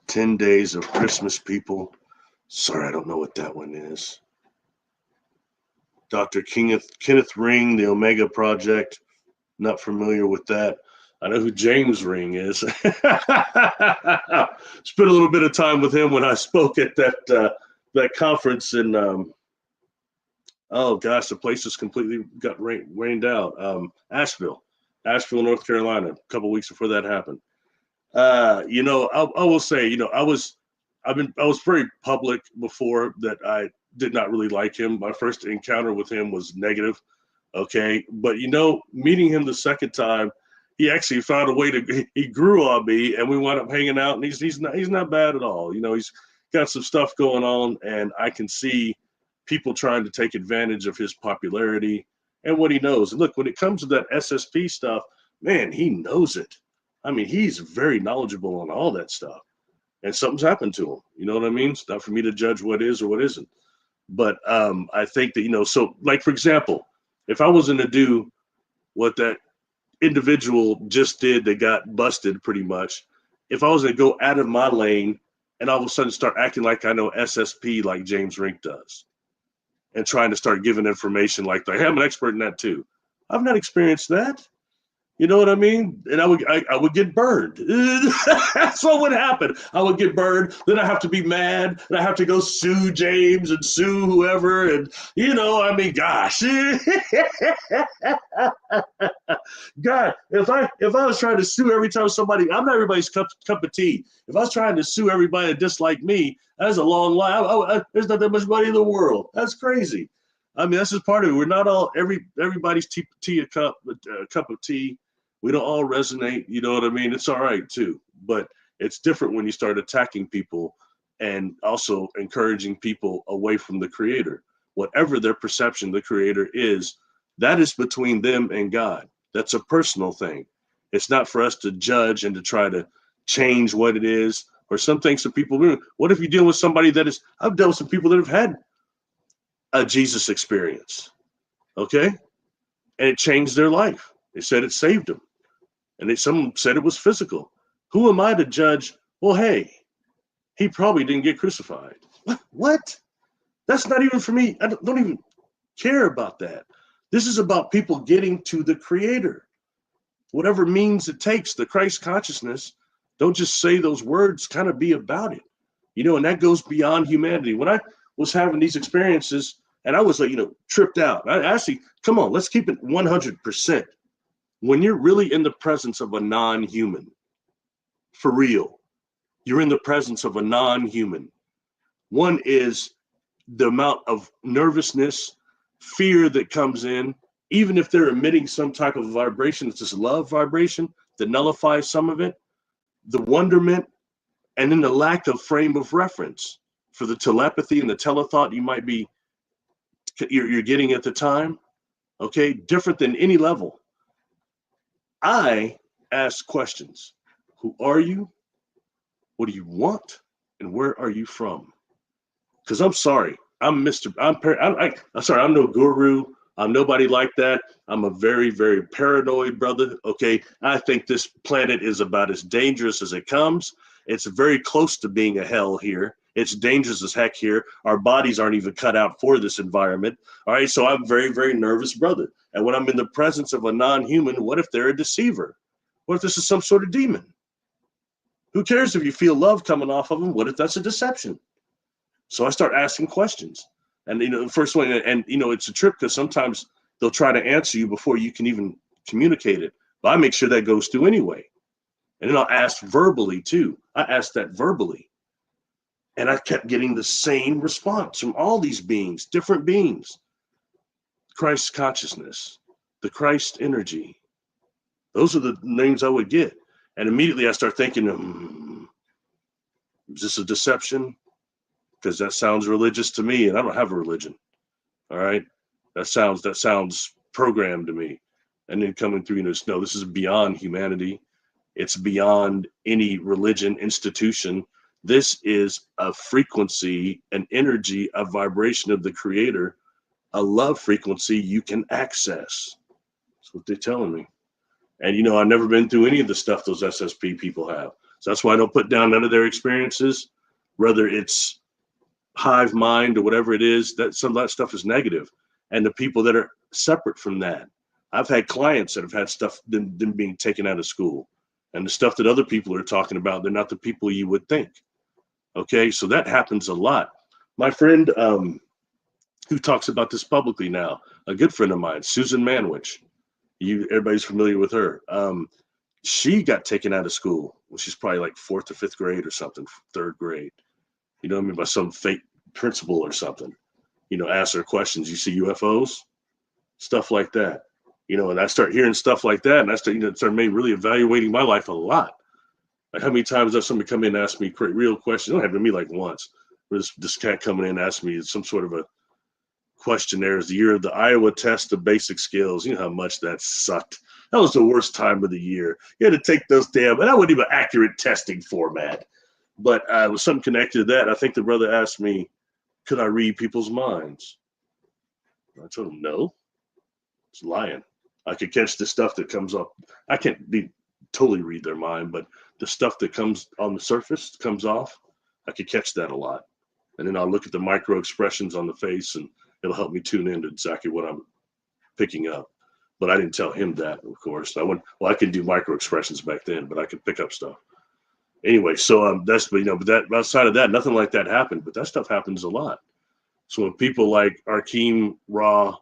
10 Days of Christmas, people. Sorry, I don't know what that one is. Dr. Kenneth Ring, the Omega Project. Not familiar with that. I know who James Ring is. Spent a little bit of time with him when I spoke at that conference in, oh gosh, the place just completely got rained out. Asheville, North Carolina, a couple of weeks before that happened. I will say, I was very public before that I did not really like him. My first encounter with him was negative. Okay. But, meeting him the second time, he actually found a way he grew on me, and we wound up hanging out, and he's not bad at all. He's got some stuff going on, and I can see people trying to take advantage of his popularity and what he knows. And look, when it comes to that SSP stuff, man, he knows it. I mean, he's very knowledgeable on all that stuff, and something's happened to him. You know what I mean? It's not for me to judge what is or what isn't. But I think that, so like, for example, if I wasn't to do what that individual just did, that got busted pretty much, if I was to go out of my lane and all of a sudden start acting like I know SSP like James Rink does, and trying to start giving information like that, hey, I'm an expert in that too. I've not experienced that. You know what I mean? And I would get burned. That's what would happen. I would get burned. Then I have to be mad, and I have to go sue James and sue whoever. And gosh, God, if I was trying to sue every time somebody, I'm not everybody's cup of tea. If I was trying to sue everybody that disliked me, that's a long line. There's not that much money in the world. That's crazy. I mean, that's just part of it. We're not all everybody's a cup of tea. We don't all resonate. You know what I mean? It's all right too, but it's different when you start attacking people and also encouraging people away from the Creator. Whatever their perception of the Creator is, that is between them and God. That's a personal thing. It's not for us to judge and to try to change what it is, or some things that people do. What if you deal with somebody I've dealt with some people that have had a Jesus experience, okay? And it changed their life. They said it saved them. And some said it was physical. Who am I to judge? Well, hey, he probably didn't get crucified. What? That's not even for me. I don't even care about that. This is about people getting to the Creator. Whatever means it takes, the Christ consciousness, don't just say those words, kind of be about it. And that goes beyond humanity. When I was having these experiences, and I was like, tripped out. I actually, come on, let's keep it 100%. When you're really in the presence of a non-human, for real, you're in the presence of a non-human. One is the amount of nervousness, fear that comes in, even if they're emitting some type of vibration, it's this love vibration that nullifies some of it, the wonderment, and then the lack of frame of reference for the telepathy and the telethought you're getting at the time. Okay, different than any level. I ask questions. Who are you? What do you want? And where are you from? Because I'm sorry, I'm sorry, I'm no guru. I'm nobody like that. I'm a very, very paranoid brother. Okay, I think this planet is about as dangerous as it comes. It's very close to being a hell here. It's dangerous as heck here. Our bodies aren't even cut out for this environment. All right. So I'm very, very nervous, brother. And when I'm in the presence of a non-human, what if they're a deceiver? What if this is some sort of demon? Who cares if you feel love coming off of them? What if that's a deception? So I start asking questions. And, the first one, and, it's a trip because sometimes they'll try to answer you before you can even communicate it. But I make sure that goes through anyway. And then I'll ask verbally too. I asked that verbally. And I kept getting the same response from all these beings, different beings. Christ consciousness, the Christ energy. Those are the names I would get. And immediately I start thinking, is this a deception? Because that sounds religious to me, and I don't have a religion. All right. That sounds programmed to me. And then coming through, no, this is beyond humanity. It's beyond any religion, institution. This is a frequency, an energy, a vibration of the creator, a love frequency you can access. That's what they're telling me. And, I've never been through any of the stuff those SSP people have. So that's why I don't put down none of their experiences, whether it's hive mind or whatever it is, that some of that stuff is negative. And the people that are separate from that, I've had clients that have had stuff them being taken out of school, and the stuff that other people are talking about, they're not the people you would think. Okay, so that happens a lot. My friend who talks about this publicly now, a good friend of mine, Susan Manwich, everybody's familiar with her. She got taken out of school when she's probably like 4th or 5th grade or something, 3rd grade. You know what I mean? By some fake principal or something. Ask her questions. You see UFOs? Stuff like that. And I start hearing stuff like that, and I start really evaluating my life a lot. Like how many times does somebody come in and ask me real questions? It don't happen to me like once. This cat coming in and asked me some sort of a questionnaire. It's the year of the Iowa test of basic skills. You know how much that sucked. That was the worst time of the year. You had to take those and that wasn't even accurate testing format. But it was something connected to that. I think the brother asked me, could I read people's minds? I told him, no. It's lying. I could catch the stuff that comes up. I can't totally read their mind, but the stuff that comes on the surface, comes off, I could catch that a lot. And then I'll look at the micro expressions on the face, and it'll help me tune into exactly what I'm picking up. But I didn't tell him that, of course. I could do micro expressions back then, but I could pick up stuff. Anyway, so but that outside of that, nothing like that happened. But that stuff happens a lot. So when people like Arkeem Ra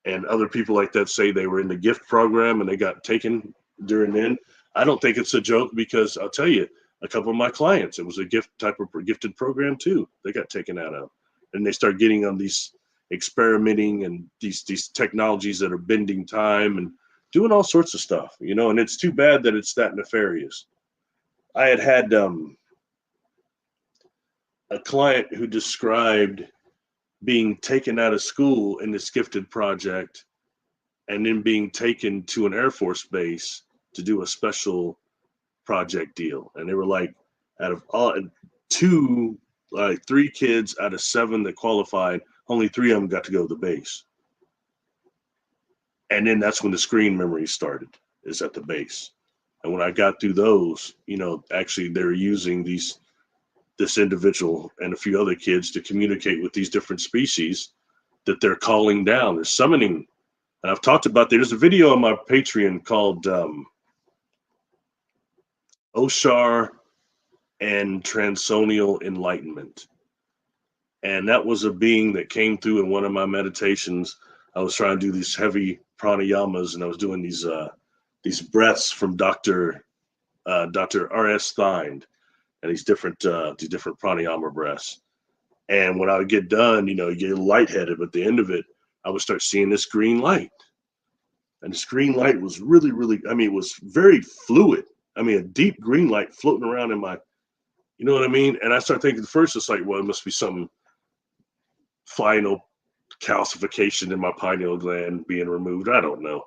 and other people like that say they were in the gift program and they got taken during then, I don't think it's a joke, because I'll tell you, a couple of my clients, it was a gifted program too. They got taken out of, and they start getting on these experimenting and these technologies that are bending time and doing all sorts of stuff, and it's too bad that it's that nefarious. I had a client who described being taken out of school in this gifted project and then being taken to an Air Force base to do a special project deal. And they were like, out of all 3 kids out of 7 that qualified, only 3 of them got to go to the base. And then that's when the screen memory started, is at the base. And when I got through those, actually they're using this individual and a few other kids to communicate with these different species that they're calling down. They're summoning. And I've talked about, there's a video on my Patreon called Oshar and Transonial Enlightenment. And that was a being that came through in one of my meditations. I was trying to do these heavy pranayamas, and I was doing these breaths from Dr. R.S. Thind, and these different pranayama breaths. And when I would get done, you get lightheaded, but at the end of it, I would start seeing this green light. And this green light was really, really, it was very fluid. A deep green light floating around in my, you know what I mean? And I started thinking at first, it's like, well, it must be some final calcification in my pineal gland being removed. I don't know,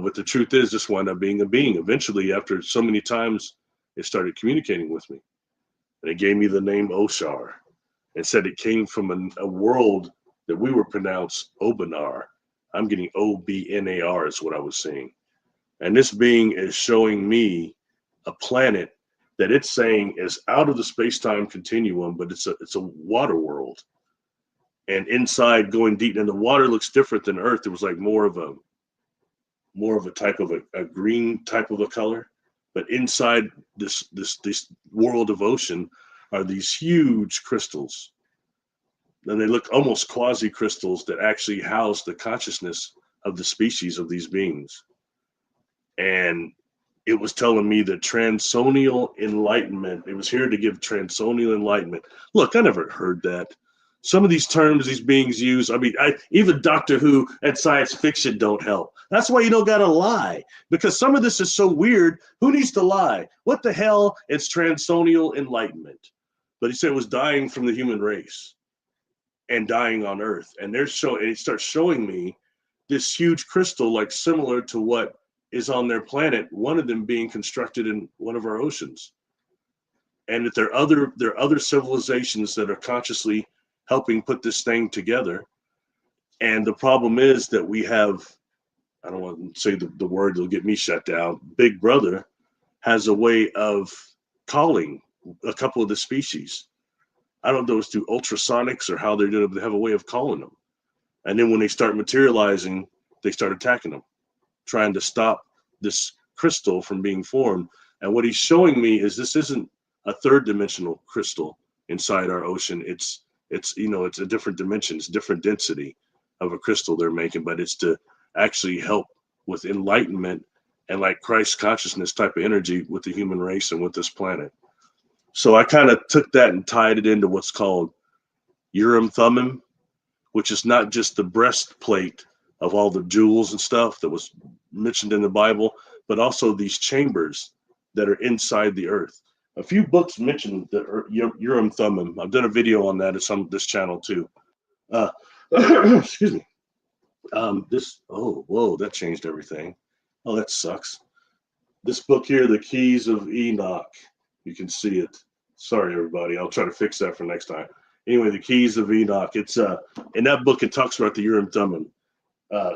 but the truth is, this wound up being a being. Eventually, after so many times, it started communicating with me. And it gave me the name Oshar. It said it came from a world that we were pronounced Obanar. I'm getting Obnar is what I was seeing. And this being is showing me a planet that it's saying is out of the space-time continuum, but it's a water world. And inside, going deep, and the water looks different than Earth. It was like more of a type of a green type of a color. But inside this world of ocean are these huge crystals. And they look almost quasi crystals that actually house the consciousness of the species of these beings. And it was telling me that transonial enlightenment, it was here to give transonial enlightenment. Look, I never heard that. Some of these terms these beings use, I mean, even Doctor Who and science fiction don't help. That's why you don't got to lie, because some of this is so weird. Who needs to lie? What the hell? It's transonial enlightenment. But he said it was dying from the human race and dying on Earth. And and it starts showing me this huge crystal, like similar to what is on their planet, one of them being constructed in one of our oceans. And that there are other civilizations that are consciously helping put this thing together. And the problem is that we have, I don't want to say the word, it'll get me shut down. Big Brother has a way of calling a couple of the species. I don't know if it's through ultrasonics or how they're doing it, but they have a way of calling them. And then when they start materializing, they start attacking them, trying to stop this crystal from being formed. And what he's showing me is this isn't a third dimensional crystal inside our ocean. It's a different dimension, it's different density of a crystal they're making, but it's to actually help with enlightenment and like Christ consciousness type of energy with the human race and with this planet. So I kind of took that and tied it into what's called Urim Thummim, which is not just the breastplate of all the jewels and stuff that was mentioned in the Bible, but also these chambers that are inside the earth. A few books mention the Urim Thummim. I've done a video on that. It's on this channel too. Excuse me. That changed everything. Oh, that sucks. This book here, The Keys of Enoch. You can see it. Sorry, everybody. I'll try to fix that for next time. Anyway, The Keys of Enoch. It's in that book, it talks about the Urim Thummim,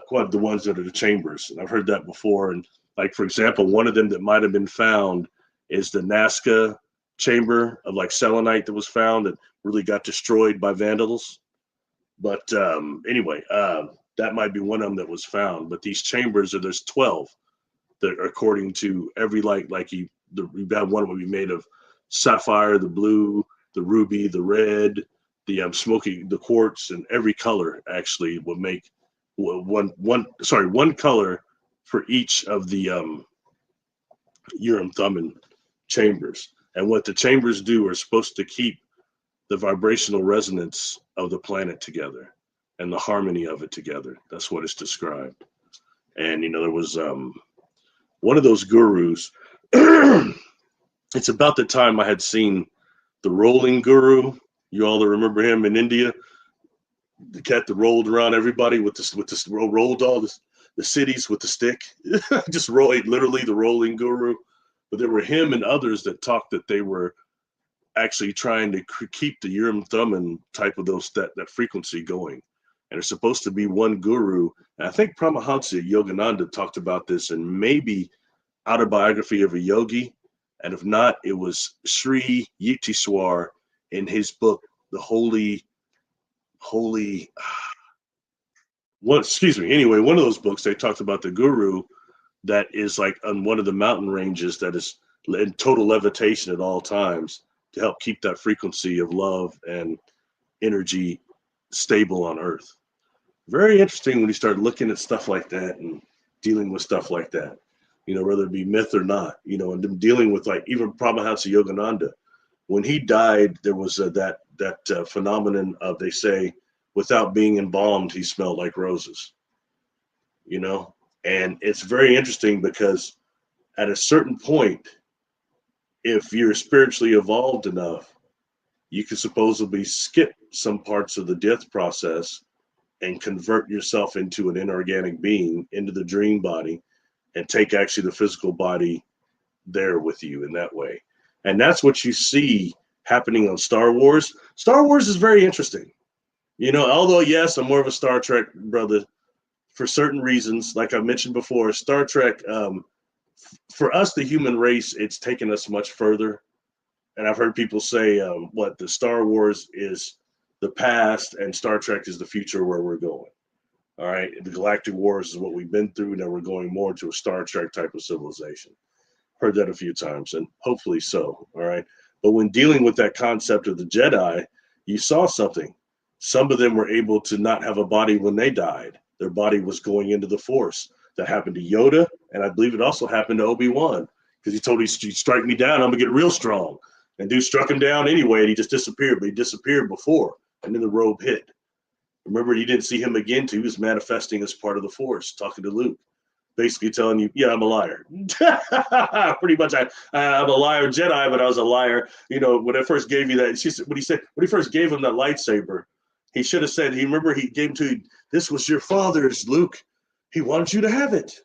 quite the ones that are the chambers. And I've heard that before. And like, for example, one of them that might have been found is the Nazca chamber of like selenite that was found that really got destroyed by vandals. But anyway, that might be one of them that was found. But these chambers, there's 12 that are according to every you got one would be made of sapphire, the blue, the ruby, the red, the smoky, the quartz, and every color actually would make one color for each of the Urim Thummim chambers. And what the chambers do are supposed to keep the vibrational resonance of the planet together and the harmony of it together. That's what it's described. And there was one of those gurus. It's about the time I had seen the rolling guru. You all remember him in India, the cat that rolled around everybody with this rolled all the cities with the stick. Just literally the rolling guru. But there were him and others that talked that they were actually trying to keep the Urim Thummim type of that frequency going. And it's supposed to be one guru. And I think Paramahansa Yogananda talked about this in maybe Autobiography of a Yogi. And if not, it was Sri Yukteswar in his book, The Holy Anyway, one of those books, they talked about the guru that is like on one of the mountain ranges that is in total levitation at all times to help keep that frequency of love and energy stable on Earth. Very interesting when you start looking at stuff like that and dealing with stuff like that, whether it be myth or not, and them dealing with like even Paramahansa Yogananda. When he died, there was that phenomenon of, they say, without being embalmed, he smelled like roses, and it's very interesting because at a certain point, if you're spiritually evolved enough, you can supposedly skip some parts of the death process and convert yourself into an inorganic being, into the dream body, and take actually the physical body there with you in that way. And that's what you see happening on Star Wars. Star Wars is very interesting. Although, yes, I'm more of a Star Trek brother for certain reasons. Like I mentioned before, Star Trek, for us, the human race, it's taken us much further And I've heard people say, what the Star Wars is the past and Star Trek is the future where we're going. All right. The Galactic Wars is what we've been through. Now we're going more to a Star Trek type of civilization. Heard that a few times, and hopefully so. All right. But when dealing with that concept of the Jedi, you saw something. Some of them were able to not have a body when they died. Their body was going into the Force. That happened to Yoda, and I believe it also happened to Obi-Wan, because he told me, strike me down, I'm going to get real strong. And dude struck him down anyway, and he just disappeared. But he disappeared before, and then the robe hit. Remember, you didn't see him again till he was manifesting as part of the Force, talking to Luke, basically telling you, yeah, I'm a liar. Pretty much, I'm a liar Jedi, but I was a liar. You know, when I first gave you that, when he first gave him that lightsaber, he should have said, he gave him to you, this was your father's, Luke. He wanted you to have it.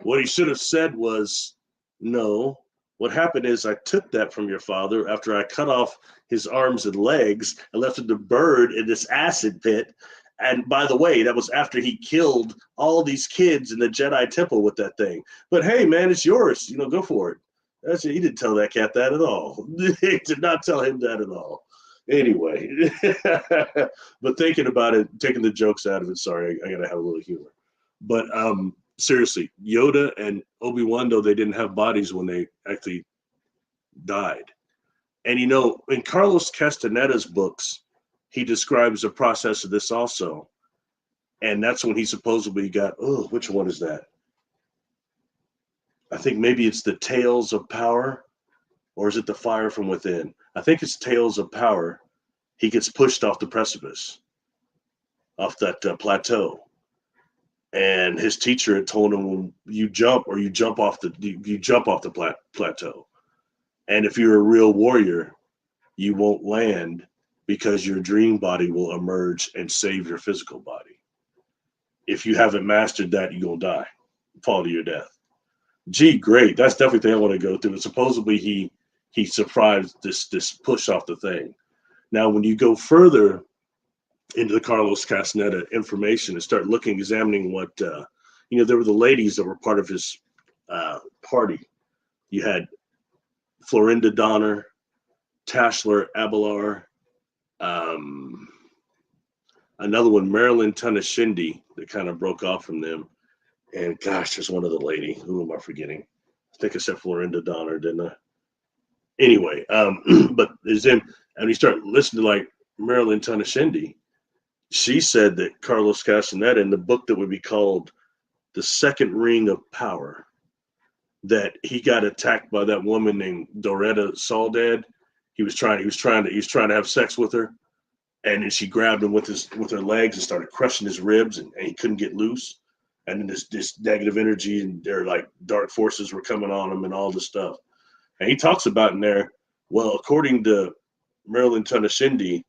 What he should have said was, no. What happened is I took that from your father after I cut off his arms and legs and left him to burn in this acid pit. And by the way, that was after he killed all these kids in the Jedi Temple with that thing. But hey, man, it's yours. You know, go for it. That's it. He didn't tell that cat that at all. He did not tell him that at all. Anyway, but thinking about it, taking the jokes out of it, sorry, I gotta have a little humor. But seriously, Yoda and Obi-Wan, though they didn't have bodies when they actually died. And you know, in Carlos Castaneda's books, he describes the process of this also. And that's when he supposedly got, oh, which one is that? I think maybe it's the Tales of Power, or is it the Fire from Within? I think it's Tales of Power. He gets pushed off the precipice, off that plateau. And his teacher had told him, you jump off the plateau. And if you're a real warrior, you won't land, because your dream body will emerge and save your physical body. If you haven't mastered that, you're going to die, fall to your death. Gee, great. That's definitely the thing I want to go through. And supposedly he survived this push off the thing. Now, when you go further into the Carlos Castaneda information and start examining what, there were the ladies that were part of his party. You had Florinda Donner, Tashler Abelar, another one, Marilyn Tunashindi, that kind of broke off from them. And gosh, there's one other lady. Who am I forgetting? I think I said Florinda Donner, didn't I? Anyway, but there's him. And you start listening to like Marilyn Tunashindi. She said that Carlos Castaneda, in the book that would be called The Second Ring of Power, that he got attacked by that woman named Doretta Soledad. He was trying to have sex with her, and then she grabbed him with her legs and started crushing his ribs, and he couldn't get loose. And then this negative energy and their like dark forces were coming on him and all this stuff. And he talks about in there, well, according to Marilyn Tunashindi,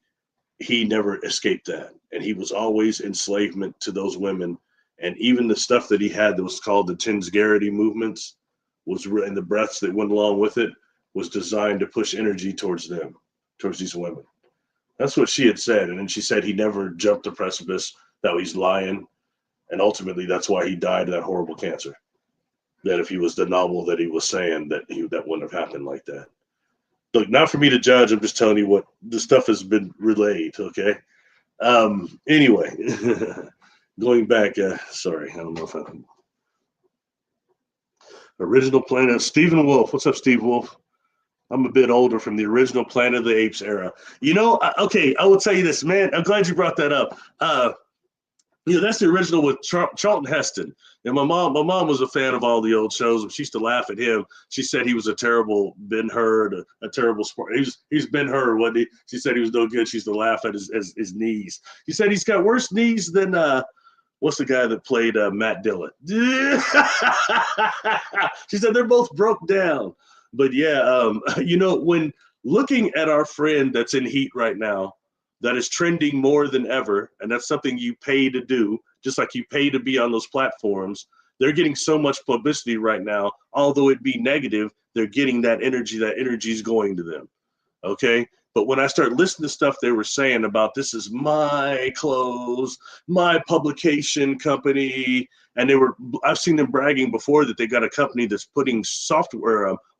he never escaped that. And he was always enslavement to those women. And even the stuff that he had that was called the Tinsgarity movements and the breaths that went along with it was designed to push energy towards them, towards these women. That's what she had said. And then she said he never jumped the precipice, that he's lying. And ultimately, that's why he died of that horrible cancer. That if he was the novel that he was saying, that wouldn't have happened like that. Look, not for me to judge. I'm just telling you what the stuff has been relayed. Okay. Anyway, going back. Sorry, I don't know if I'm original Planet. Stephen Wolf. What's up, Steve Wolf? I'm a bit older, from the original Planet of the Apes era. Okay, I will tell you this, man. I'm glad you brought that up. That's the original with Charlton Heston. And my mom was a fan of all the old shows. She used to laugh at him. She said he was a terrible Ben-Hur, a terrible sport. He's Ben-Hur, wasn't he? She said he was no good. She used to laugh at his knees. She said he's got worse knees than what's the guy that played Matt Dillon? She said they're both broke down. But yeah, when looking at our friend that's in heat right now, that is trending more than ever, and that's something you pay to do, just like you pay to be on those platforms. They're getting so much publicity right now, although it be negative, they're getting that energy is going to them, okay? But when I start listening to stuff they were saying about, this is my clothes, my publication company, and I've seen them bragging before that they got a company that's putting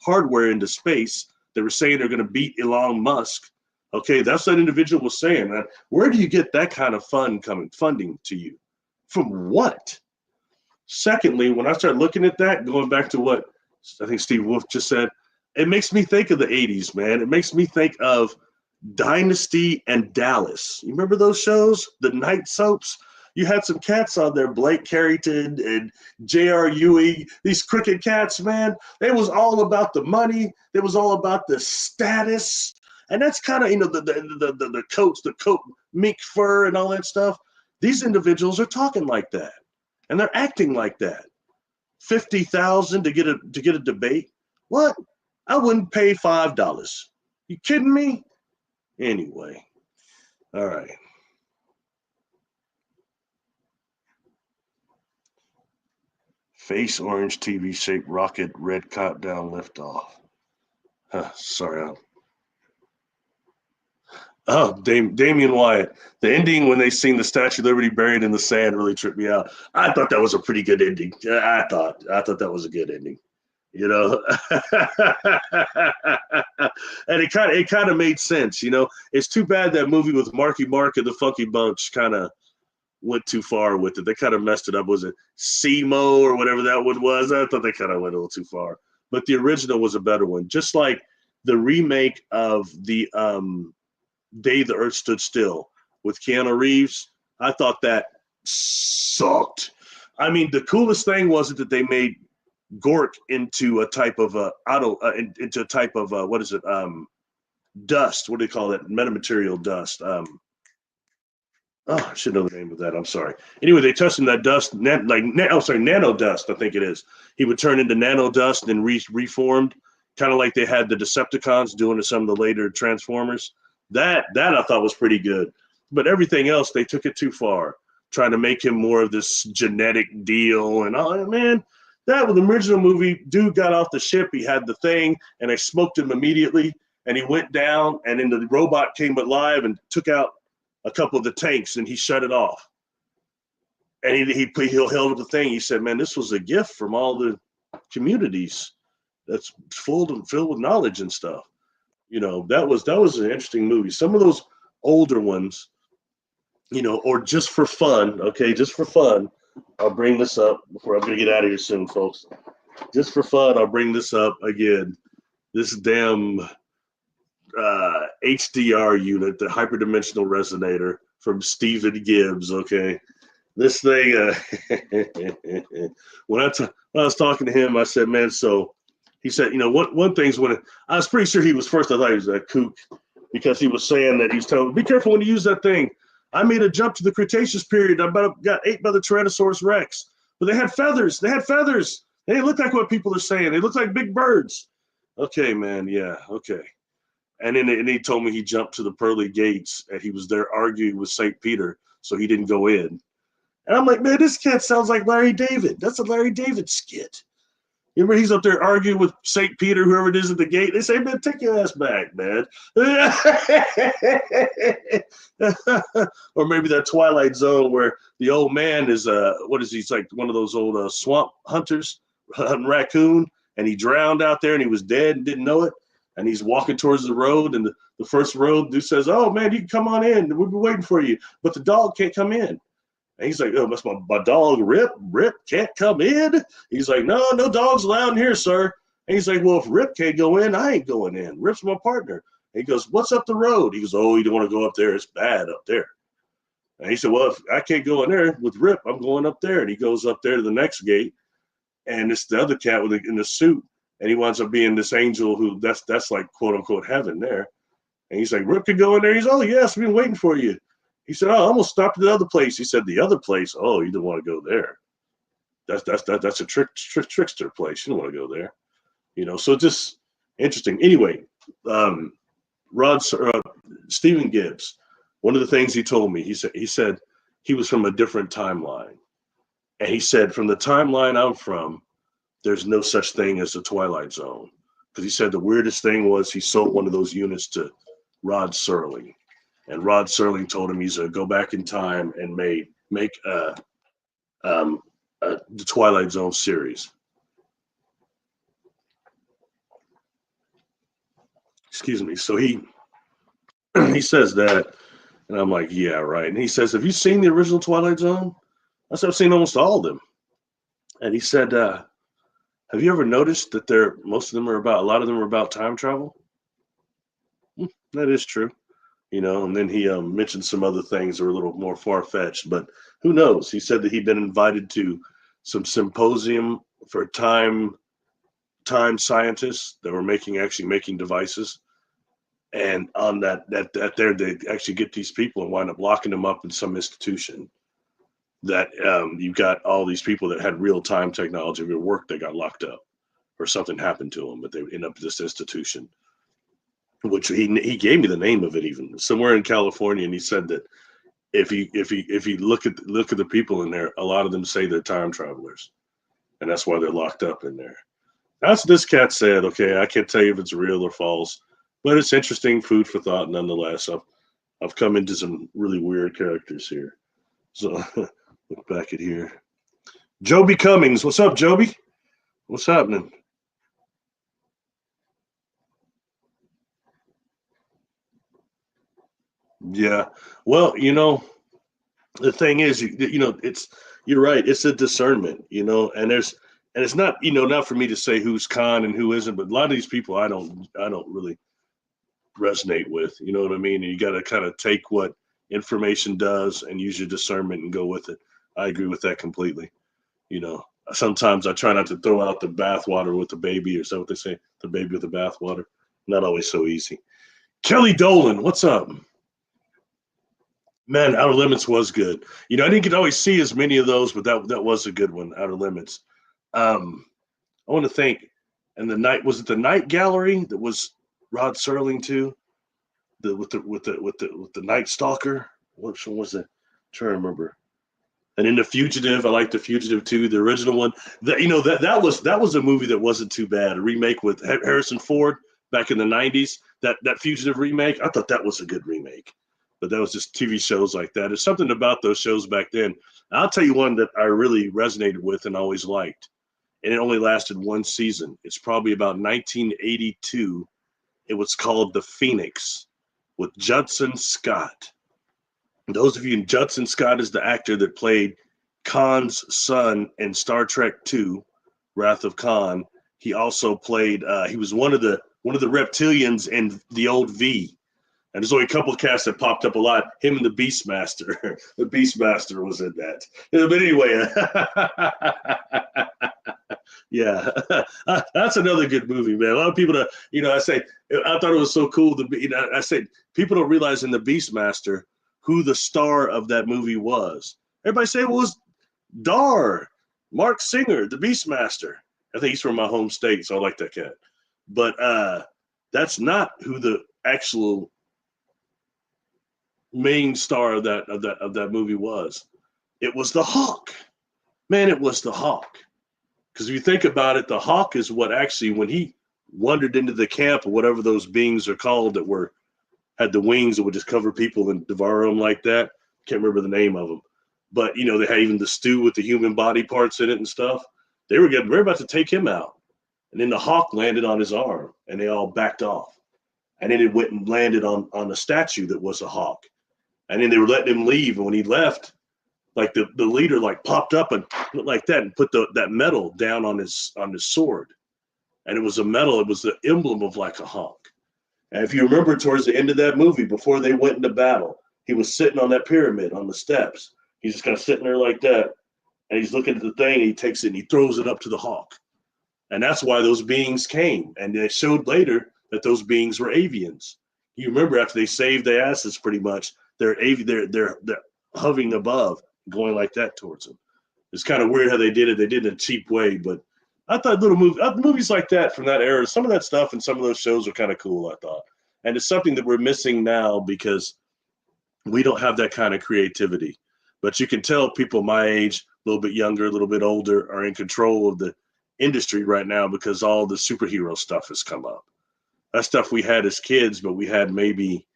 hardware into space They were saying they're going to beat Elon Musk. Okay, that's what that individual was saying. Man. Where do you get that kind of funding to you? From what? Secondly, when I start looking at that, going back to what I think Steve Wolf just said, it makes me think of the 80s, man. It makes me think of Dynasty and Dallas. You remember those shows? The night soaps? You had some cats on there, Blake Carrington and J.R. Ewing, these cricket cats, man. It was all about the money. It was all about the status. And that's kind of, the coats, the coat, mink fur and all that stuff. These individuals are talking like that. And they're acting like that. $50,000 to get a debate? What? I wouldn't pay $5. You kidding me? Anyway. All right. Face orange TV shaped rocket, red countdown liftoff. Sorry. Damian Wyatt. The ending when they sing the Statue of Liberty buried in the sand really tripped me out. I thought that was a pretty good ending. I thought that was a good ending. And it kind of made sense. It's too bad that movie with Marky Mark and the Funky Bunch kind of went too far with it. They kind of messed it up. Was it SEMO or whatever that one was? I thought they kind of went a little too far. But the original was a better one. Just like the remake of the Day the Earth Stood Still with Keanu Reeves. I thought that sucked. I mean, the coolest thing wasn't that they made Gork into a type of dust. What do they call that? Metamaterial dust. I should know the name of that. I'm sorry. Anyway, they touched him that dust, nano dust, I think it is. He would turn into nano dust and reformed, kind of like they had the Decepticons doing to some of the later Transformers. That I thought was pretty good. But everything else, they took it too far, trying to make him more of this genetic deal. And man, that was the original movie. Dude got off the ship. He had the thing, and they smoked him immediately. And he went down, and then the robot came alive and took out a couple of the tanks, and he shut it off. And he held up the thing. He said, man, this was a gift from all the communities that's filled with knowledge and stuff. That was an interesting movie. Some of those older ones, or just for fun, okay, just for fun, I'll bring this up before I'm going to get out of here soon, folks. Just for fun, I'll bring this up again. This damn HDR unit, the hyperdimensional resonator from Stephen Gibbs. Okay, this thing. When I was talking to him, I said, "Man, so." He said, one thing's when I was pretty sure he was first. I thought he was a kook because he was saying that he was telling, be careful when you use that thing. I made a jump to the Cretaceous period. I got ate by the Tyrannosaurus Rex, but they had feathers. They didn't look like what people are saying. They look like big birds. Okay, man. Yeah. Okay. And then he told me he jumped to the pearly gates and he was there arguing with St. Peter, so he didn't go in. And I'm like, man, this cat sounds like Larry David. That's a Larry David skit. You remember he's up there arguing with St. Peter, whoever it is at the gate. They say, man, take your ass back, man. Or maybe that Twilight Zone where the old man is, he's like one of those old swamp hunters, hunting raccoon, and he drowned out there and he was dead and didn't know it. And he's walking towards the road, and the first road dude says, oh, man, you can come on in. We'll be waiting for you. But the dog can't come in. And he's like, oh, that's my dog, Rip. Rip can't come in. He's like, no dogs allowed in here, sir. And he's like, well, if Rip can't go in, I ain't going in. Rip's my partner. And he goes, what's up the road? He goes, oh, you don't want to go up there. It's bad up there. And he said, well, if I can't go in there with Rip, I'm going up there. And he goes up there to the next gate. And it's the other cat in the suit. And he winds up being this angel who that's like, quote, unquote, heaven there. And he's like, Rip can go in there. He's, oh, yes, we've been waiting for you. He said, oh, I'm going to stop at the other place. He said, the other place? Oh, you don't want to go there. That's a trickster place. You don't want to go there. So just interesting. Anyway, Stephen Gibbs, one of the things he told me, he said he was from a different timeline. And he said, from the timeline I'm from, there's no such thing as the Twilight Zone. Because he said the weirdest thing was he sold one of those units to Rod Serling. And Rod Serling told him he's going to go back in time and make the Twilight Zone series. excuse me. So he he says that, and I'm like, yeah, right. And he says, have you seen the original Twilight Zone? I said, I've seen almost all of them. And he said, have you ever noticed that a lot of them are about time travel? That is true. And then he mentioned some other things that were a little more far-fetched, but who knows? He said that he'd been invited to some symposium for time scientists that were actually making devices, and on that there they actually get these people and wind up locking them up in some institution. That you've got all these people that had real-time technology at work, they got locked up or something happened to them, but they end up at this institution, which he gave me the name of it, even somewhere in California, and he said that if you look at the people in there, a lot of them say they're time travelers, and that's why they're locked up in there. That's what this cat said. Okay, I can't tell you if it's real or false, but it's interesting food for thought nonetheless. I've come into some really weird characters here. So look back at here. Joby Cummings, what's up, Joby? What's happening? Yeah. Well, the thing is, you're right. It's a discernment, and it's not, not for me to say who's con and who isn't, but a lot of these people I don't really resonate with. You know what I mean? And you got to kind of take what information does and use your discernment and go with it. I agree with that completely. You know, Sometimes I try not to throw out the bathwater with the baby, or so what they say, the baby with the bathwater. Not always so easy. Kelly Dolan, what's up? Man, Outer Limits was good. I didn't get to always see as many of those, but that was a good one, Outer Limits. I want to thank, and was it the Night Gallery that was Rod Serling too? With the Night Stalker. Which one was it? I'm trying to remember. And in The Fugitive, I like The Fugitive too, the original one. That was a movie that wasn't too bad. A remake with Harrison Ford back in the '90s. That Fugitive remake, I thought that was a good remake. But that was just TV shows like that. There's something about those shows back then. I'll tell you one that I really resonated with and always liked, and it only lasted one season. It's probably about 1982. It was called The Phoenix with Judson Scott. Those of you, Judson Scott is the actor that played Khan's son in Star Trek II, Wrath of Khan. He also played. He was one of the reptilians in the old V. And there's only a couple of casts that popped up a lot. Him and the Beastmaster. The Beastmaster was in that. But anyway, yeah, that's another good movie, man. A lot of people, I say, I thought it was so cool to be. I said people don't realize in the Beastmaster who the star of that movie was. Everybody say it was Dar, Mark Singer, the Beastmaster. I think he's from my home state, so I like that cat. But that's not who the actual main star of that movie was. It was the Hawk. Man, it was the Hawk. Because if you think about it, the Hawk is what actually, when he wandered into the camp, or whatever those beings are called that had the wings that would just cover people and devour them like that. Can't remember the name of them. But, they had even the stew with the human body parts in it and stuff. They were about to take him out. And then the Hawk landed on his arm, and they all backed off. And then it went and landed on a statue that was a hawk. And then they were letting him leave. And when he left, like the leader popped up and like that and put that metal down on his sword. And it was a metal, it was the emblem of like a hawk. And if you remember towards the end of that movie, before they went into battle, he was sitting on that pyramid on the steps. He's just kind of sitting there like that. And he's looking at the thing, and he takes it and he throws it up to the hawk. And that's why those beings came. And they showed later that those beings were avians. You remember after they saved their asses pretty much, they're hovering above, going like that towards them. It's kind of weird how they did it. They did it in a cheap way, but I thought movies like that from that era, some of that stuff and some of those shows are kind of cool, I thought. And it's something that we're missing now because we don't have that kind of creativity. But you can tell people my age, a little bit younger, a little bit older, are in control of the industry right now because all the superhero stuff has come up. That stuff we had as kids, but we had maybe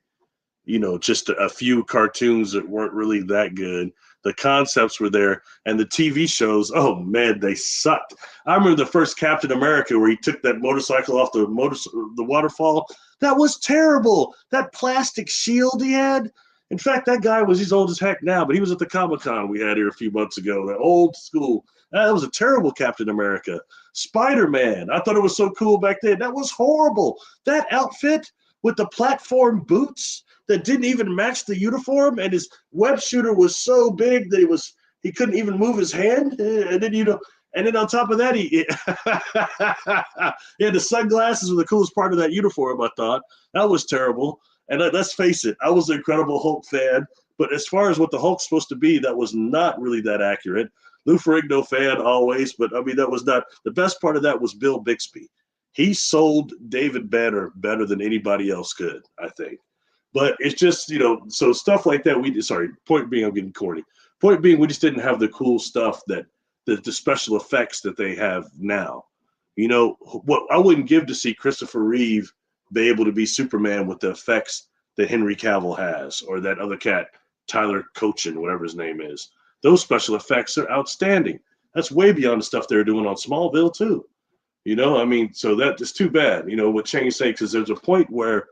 just a few cartoons that weren't really that good. The concepts were there, and the TV shows, oh man, they sucked. I remember the first Captain America where he took that motorcycle off the waterfall. That was terrible. That plastic shield he had. In fact, that guy he's old as heck now, but he was at the Comic-Con we had here a few months ago, that old school. That was a terrible Captain America. Spider-Man, I thought it was so cool back then. That was horrible. That outfit with the platform boots that didn't even match the uniform, and his web shooter was so big that he couldn't even move his hand. And then on top of that, he had the sunglasses were the coolest part of that uniform, I thought. That was terrible. And let's face it, I was an Incredible Hulk fan, but as far as what the Hulk's supposed to be, that was not really that accurate. Lou Ferrigno fan always, but I mean, that was not. The best part of that was Bill Bixby. He sold David Banner better than anybody else could, I think. But it's just, so stuff like that. Point being, I'm getting corny. Point being, we just didn't have the cool stuff that the special effects that they have now. What I wouldn't give to see Christopher Reeve be able to be Superman with the effects that Henry Cavill has, or that other cat, Tyler Cochin, whatever his name is. Those special effects are outstanding. That's way beyond the stuff they're doing on Smallville too. So that is too bad, what Shane's saying, because there's a point where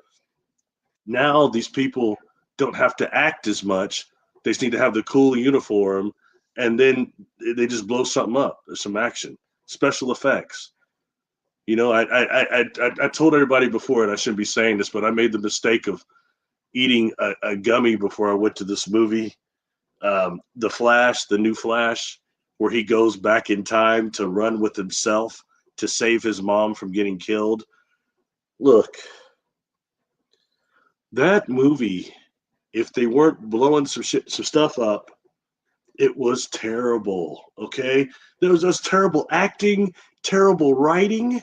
now these people don't have to act as much. They just need to have the cool uniform, and then they just blow something up. There's some action, special effects. I told everybody before, and I shouldn't be saying this, but I made the mistake of eating a gummy before I went to this movie, The Flash, the new Flash, where he goes back in time to run with himself to save his mom from getting killed. Look, that movie, if they weren't blowing some stuff up, it was terrible. Okay, there was terrible acting, terrible writing.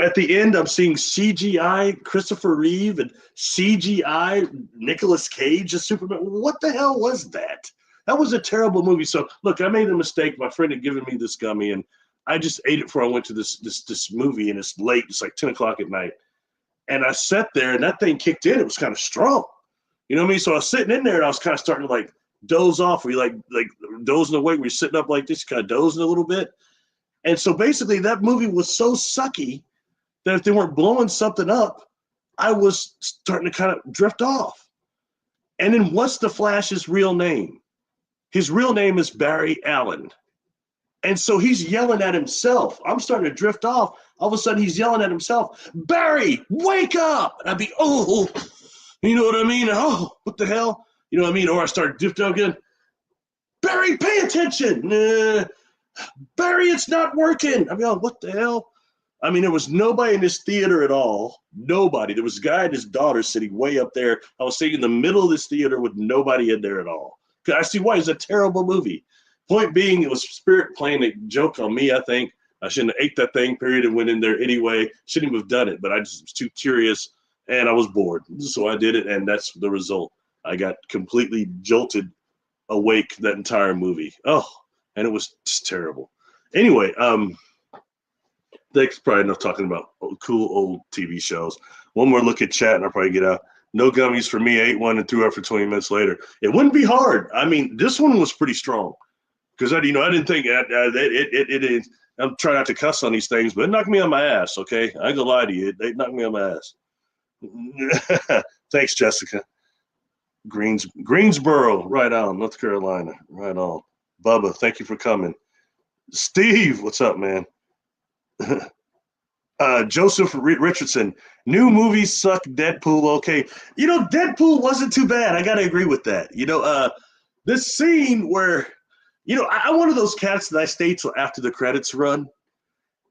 At the end, I'm seeing CGI Christopher Reeve and CGI Nicolas Cage as Superman. What the hell was that? That was a terrible movie. So look, I made a mistake. My friend had given me this gummy, and I just ate it before I went to this movie, and it's late. It's like 10 o'clock at night. And I sat there, and that thing kicked in. It was kind of strong. You know what I mean? So I was sitting in there, and I was kind of starting to like doze off, where you like dozing awake, where you're sitting up like this, kind of dozing a little bit. And so basically that movie was so sucky that if they weren't blowing something up, I was starting to kind of drift off. And then what's the Flash's real name? His real name is Barry Allen. And so he's yelling at himself. I'm starting to drift off. All of a sudden he's yelling at himself, Barry, wake up. And I'd be, oh, you know what I mean? Oh, what the hell? You know what I mean? Or I start drifting out again. Barry, pay attention. Barry, it's not working. I mean, oh, what the hell? I mean, there was nobody in this theater at all. Nobody. There was a guy and his daughter sitting way up there. I was sitting in the middle of this theater with nobody in there at all. I see why. It's a terrible movie. Point being, it was Spirit playing a joke on me, I think. I shouldn't have ate that thing, period, and went in there anyway. Shouldn't even have done it, but I just was too curious, and I was bored. So I did it, and that's the result. I got completely jolted awake that entire movie. Oh, and it was just terrible. Anyway, thanks. Probably enough talking about cool old TV shows. One more look at chat, and I'll probably get out. No gummies for me. Ate one and threw up for 20 minutes later. It wouldn't be hard. I mean, this one was pretty strong because I didn't think it. I'm trying not to cuss on these things, but it knocked me on my ass. Okay, I ain't gonna lie to you. It knocked me on my ass. Thanks, Jessica. Greensboro, right on. North Carolina, right on. Bubba, thank you for coming. Steve, what's up, man? Joseph Richardson, new movies suck. Deadpool, okay. Deadpool wasn't too bad. I gotta agree with that. This scene where, I'm one of those cats that I stay till after the credits run.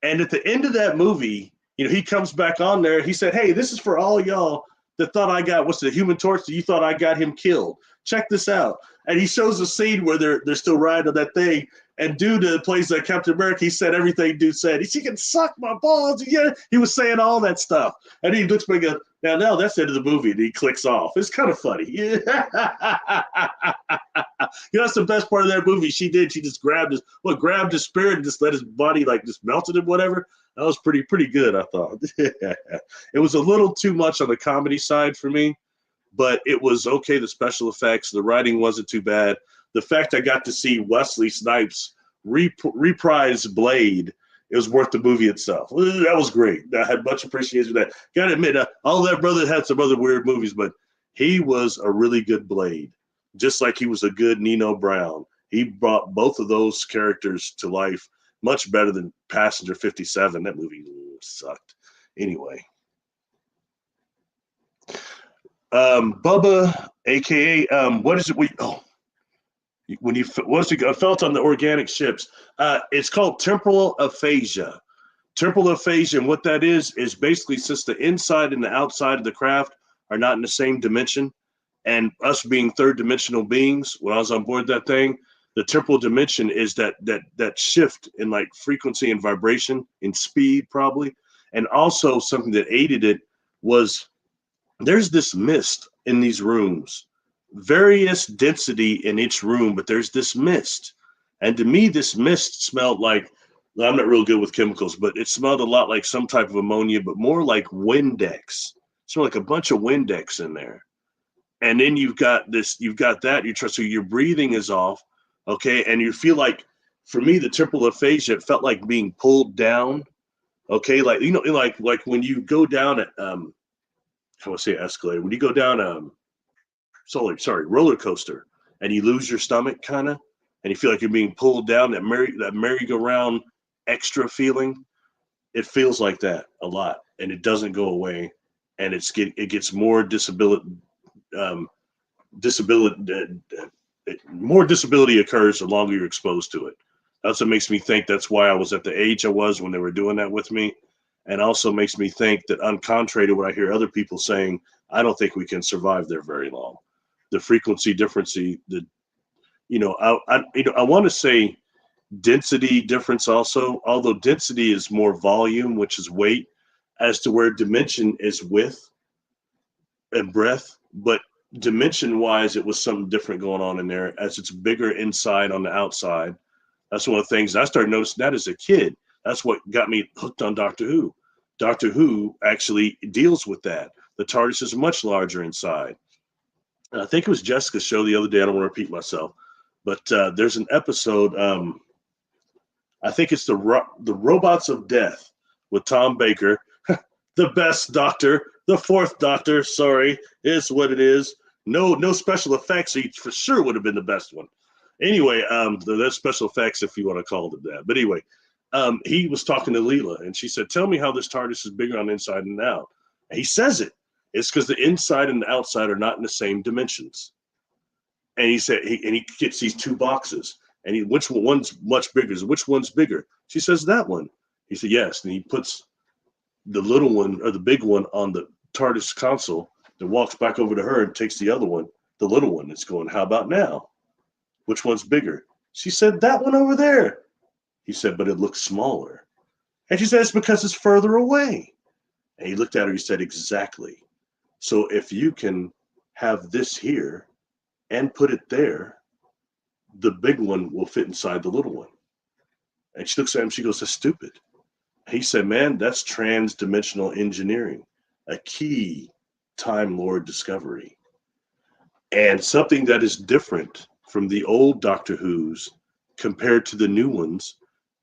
And at the end of that movie, he comes back on there. He said, hey, this is for all y'all that thought I got, what's the Human Torch? You thought I got him killed. Check this out. And he shows a scene where they're still riding on that thing. And dude that plays Captain America, he said everything dude said. He can suck my balls. Yeah, he was saying all that stuff. And he looks back and goes, now that's the end of the movie. And he clicks off. It's kind of funny. Yeah. That's the best part of that movie. She just grabbed his spirit and just let his body just melted and whatever. That was pretty good, I thought. It was a little too much on the comedy side for me. but it was okay. The special effects, the writing wasn't too bad. The fact I got to see Wesley Snipes reprise Blade, it was worth the movie itself. That was great. I had much appreciation for that. Gotta admit, all that brother had some other weird movies, but he was a really good Blade, just like he was a good Nino Brown. He brought both of those characters to life much better than Passenger 57. That movie sucked. Anyway. Bubba, aka what is it? When you felt on the organic ships, it's called temporal aphasia. Temporal aphasia, and what that is basically since the inside and the outside of the craft are not in the same dimension, and us being third dimensional beings, when I was on board that thing, the temporal dimension is that shift in like frequency and vibration in speed probably, and also something that aided it was there's this mist in these rooms, various density in each room, but there's this mist. And to me, this mist smelled like, I'm not real good with chemicals, but it smelled a lot like some type of ammonia, but more like Windex. So like a bunch of Windex in there. And then you've got that, so your breathing is off, okay? And you feel like, for me, the temporal aphasia, it felt like being pulled down, okay? Like, like when you go down at, I want to say escalator. When you go down roller coaster, and you lose your stomach kind of, and you feel like you're being pulled down, that merry-go-round extra feeling, it feels like that a lot, and it doesn't go away, and it gets more more disability occurs the longer you're exposed to it. That's what makes me think that's why I was at the age I was when they were doing that with me. And also makes me think that, on contrary to what I hear other people saying, I don't think we can survive there very long. The frequency difference, I want to say density difference also, although density is more volume, which is weight, as to where dimension is width and breadth. But dimension-wise, it was something different going on in there, as it's bigger inside on the outside. That's one of the things I started noticing that as a kid. That's what got me hooked on Doctor Who. Doctor Who actually deals with that. The TARDIS is much larger inside. And I think it was Jessica's show the other day. I don't want to repeat myself, but there's an episode. I think it's the Robots of Death with Tom Baker, the best Doctor, the fourth Doctor. Sorry, is what it is. No special effects. He for sure would have been the best one. Anyway, there's special effects if you want to call it that. But anyway. He was talking to Leela, and she said, "Tell me how this TARDIS is bigger on the inside and out." And he says it. It's because the inside and the outside are not in the same dimensions. And he said, he gets these two boxes, and which one's much bigger? Which one's bigger? She says, that one. He said, yes. And he puts the little one or the big one on the TARDIS console, then walks back over to her and takes the other one, the little one. It's going, how about now? Which one's bigger? She said, that one over there. He said, but it looks smaller. And she said, it's because it's further away. And he looked at her, he said, exactly. So if you can have this here and put it there, the big one will fit inside the little one. And she looks at him, she goes, that's stupid. He said, man, that's trans-dimensional engineering, a key Time Lord discovery. And something that is different from the old Doctor Who's compared to the new ones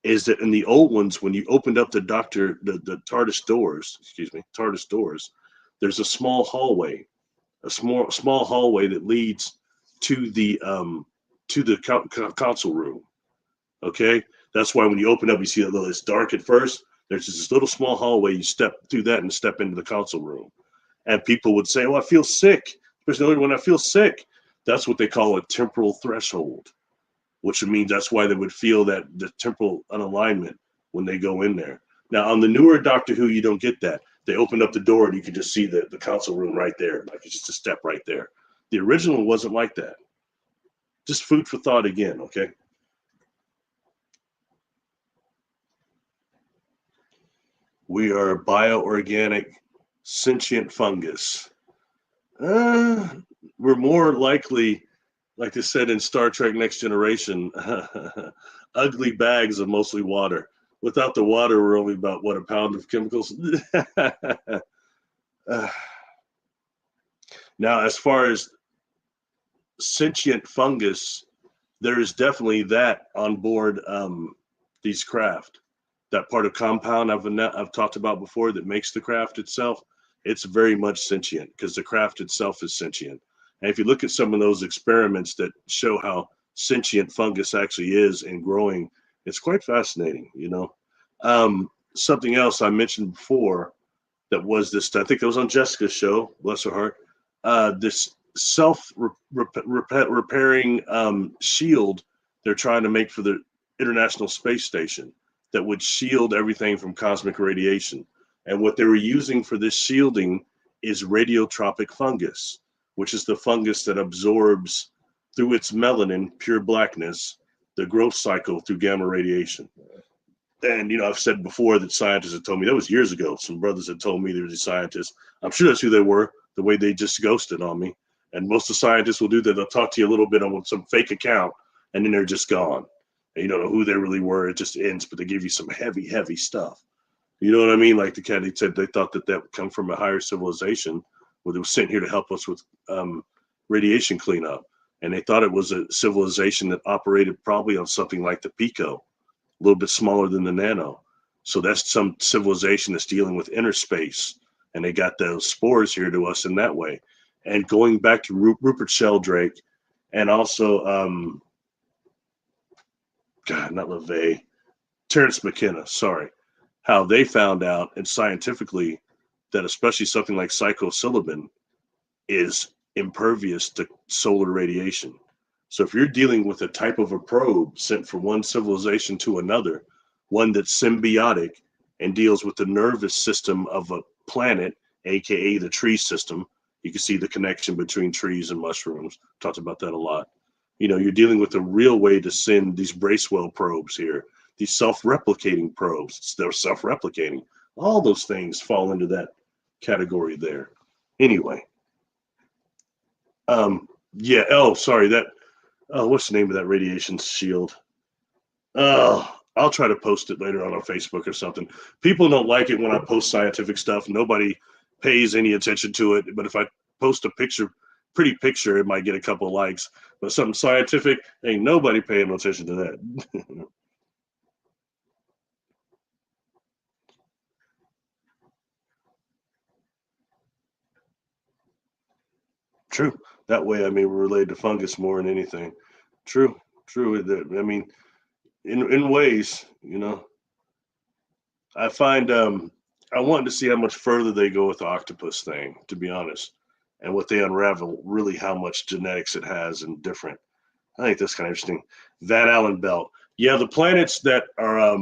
is that in the old ones, when you opened up the TARDIS doors, there's a small hallway, small hallway that leads to the console room. Okay, that's why when you open up, you see that little. It's dark at first. There's just this little small hallway. You step through that and step into the console room. And people would say, "Oh, I feel sick." Especially when I feel sick, that's what they call a temporal threshold, which means that's why they would feel that the temporal unalignment when they go in there. Now, on the newer Doctor Who, you don't get that. They open up the door and you can just see the console room right there. Like it's just a step right there. The original wasn't like that. Just food for thought again, okay? We are bioorganic sentient fungus. We're more likely, like they said in Star Trek Next Generation, ugly bags of mostly water. Without the water, we're only about, what, a pound of chemicals? Now, as far as sentient fungus, there is definitely that on board these craft. That part of compound I've talked about before that makes the craft itself, it's very much sentient because the craft itself is sentient. And if you look at some of those experiments that show how sentient fungus actually is and growing, it's quite fascinating, you know. Something else I mentioned before that was this, I think that was on Jessica's show, bless her heart, this self-repairing shield they're trying to make for the International Space Station that would shield everything from cosmic radiation. And what they were using for this shielding is radiotropic fungus, which is the fungus that absorbs through its melanin, pure blackness, the growth cycle through gamma radiation. And, you know, I've said before that scientists have told me, that was years ago, some brothers had told me they were the scientists. I'm sure that's who they were, the way they just ghosted on me. And most of the scientists will do that. They'll talk to you a little bit on some fake account, and then they're just gone. And you don't know who they really were. It just ends, but they give you some heavy, heavy stuff. You know what I mean? Like the cat, they said they thought that that would come from a higher civilization where they were sent here to help us with radiation cleanup. And they thought it was a civilization that operated probably on something like the pico, a little bit smaller than the nano. So that's some civilization that's dealing with inner space. And they got those spores here to us in that way. And going back to Rupert Sheldrake and also, God, not LaVey, Terence McKenna, sorry, how they found out and scientifically that especially something like psilocybin is impervious to solar radiation. So if you're dealing with a type of a probe sent from one civilization to another, one that's symbiotic and deals with the nervous system of a planet, aka the tree system, you can see the connection between trees and mushrooms. Talked about that a lot. You know, you're dealing with a real way to send these Bracewell probes here, these self-replicating probes. They're self-replicating. All those things fall into that category there. Anyway, yeah. Oh, sorry. That. Oh, what's the name of that radiation shield? Oh, I'll try to post it later on Facebook or something. People don't like it when I post scientific stuff. Nobody pays any attention to it. But if I post a picture, pretty picture, it might get a couple of likes. But something scientific, ain't nobody paying attention to that. True. That way, I mean, we're related to fungus more than anything. True. True. I mean, in ways, you know, I find I wanted to see how much further they go with the octopus thing, to be honest, and what they unravel, really how much genetics it has and different. I think that's kind of interesting. Van Allen belt. Yeah, the planets that are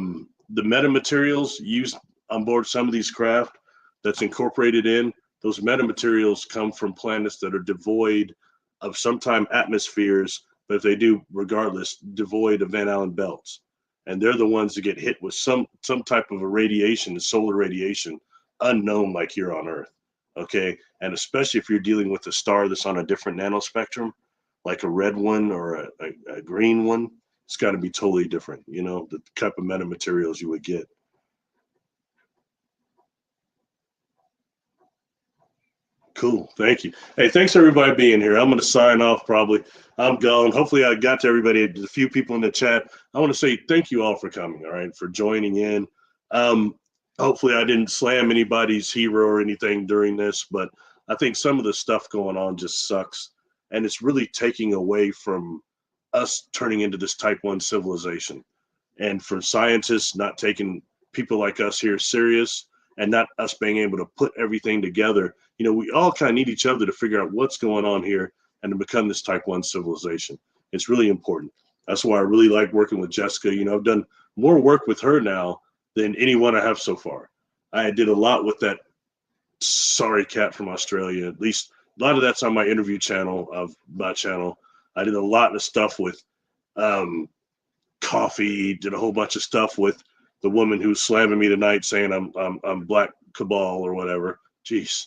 the metamaterials used on board some of these craft that's incorporated in, those metamaterials come from planets that are devoid of sometime atmospheres, but if they do, regardless, devoid of Van Allen belts. And they're the ones that get hit with some type of a radiation, solar radiation, unknown like here on Earth. Okay. And especially if you're dealing with a star that's on a different nanospectrum, like a red one or a green one, it's got to be totally different, you know, the type of metamaterials you would get. Cool. Thank you. Hey, thanks everybody being here. I'm going to sign off probably. I'm gone. Hopefully I got to everybody, a few people in the chat. I want to say thank you all for coming, all right, for joining in. Hopefully I didn't slam anybody's hero or anything during this, but I think some of the stuff going on just sucks. And it's really taking away from us turning into this type 1 civilization. And for scientists not taking people like us here serious and not us being able to put everything together, you know, we all kind of need each other to figure out what's going on here and to become this type 1 civilization. It's really important. That's why I really like working with Jessica. You know, I've done more work with her now than anyone I have so far. I did a lot with that sorry cat from Australia. At least a lot of that's on my interview channel of my channel. I did a lot of stuff with coffee, did a whole bunch of stuff with the woman who's slamming me tonight saying I'm black cabal or whatever. Jeez.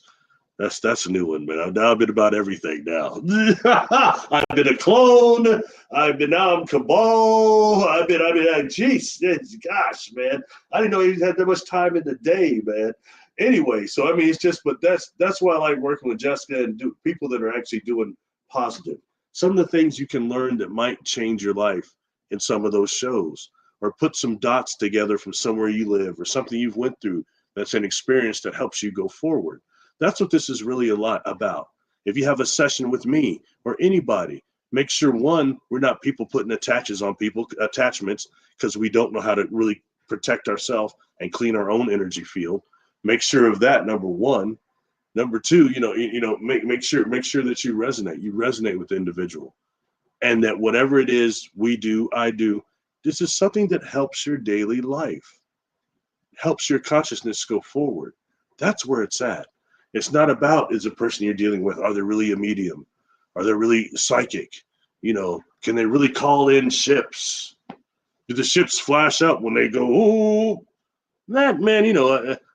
That's a new one, man. I've been about everything now. I've been a clone. Now I'm cabal. I've been, geez, gosh, man. I didn't know he had that much time in the day, man. Anyway, so I mean, it's just, but that's why I like working with Jessica and do people that are actually doing positive. Some of the things you can learn that might change your life in some of those shows, or put some dots together from somewhere you live or something you've went through that's an experience that helps you go forward. That's what this is really a lot about. If you have a session with me or anybody, make sure one, we're not people putting attachments, because we don't know how to really protect ourselves and clean our own energy field. Make sure of that, number one. Number two, make sure that you resonate with the individual, and that whatever it is we do, I do, this is something that helps your daily life, helps your consciousness go forward. That's where it's at. It's not about, is the person you're dealing with, are they really a medium? Are they really psychic? Can they really call in ships? Do the ships flash up when they go, oh, that man,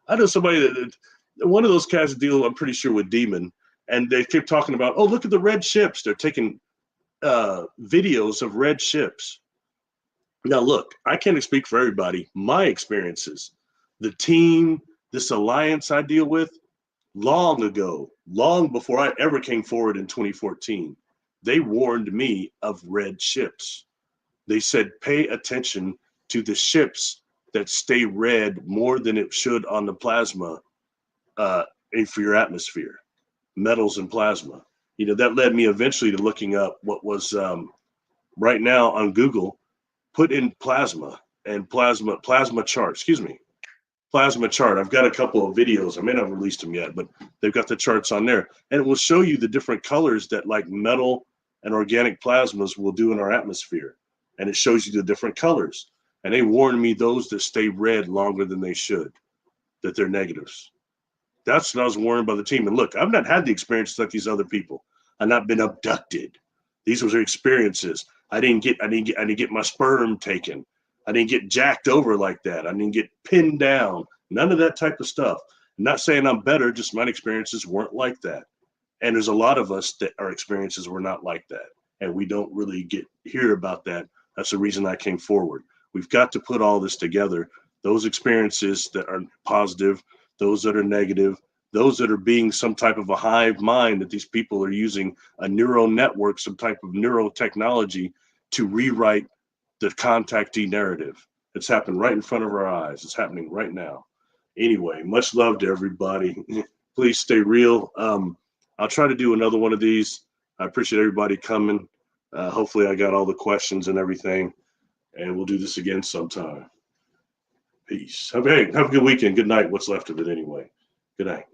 I know somebody that one of those cats deal, I'm pretty sure, with Demon, and they kept talking about, oh, look at the red ships. They're taking videos of red ships. Now, look, I can't speak for everybody. My experiences, the team, this alliance I deal with, long ago, long before I ever came forward in 2014, they warned me of red ships. They said, pay attention to the ships that stay red more than it should on the plasma for your atmosphere, metals and plasma. That led me eventually to looking up what was right now on Google, put in plasma and plasma chart, plasma chart. I've got a couple of videos. I may not have released them yet, but they've got the charts on there. And it will show you the different colors that like metal and organic plasmas will do in our atmosphere. And it shows you the different colors. And they warned me those that stay red longer than they should, that they're negatives. That's what I was warned by the team. And look, I've not had the experiences like these other people. I've not been abducted. These were experiences. I didn't get my sperm taken. I didn't get jacked over like that. I didn't get pinned down. None of that type of stuff. I'm not saying I'm better, just my experiences weren't like that. And there's a lot of us that our experiences were not like that. And we don't really hear about that. That's the reason I came forward. We've got to put all this together. Those experiences that are positive, those that are negative, those that are being some type of a hive mind, that these people are using a neural network, some type of neurotechnology to rewrite the contactee narrative. It's happened right in front of our eyes. It's happening right now. Anyway, much love to everybody. Please stay real. I'll try to do another one of these. I appreciate everybody coming. Hopefully I got all the questions and everything, and we'll do this again sometime. Peace. Have a good weekend. Good night. What's left of it anyway. Good night.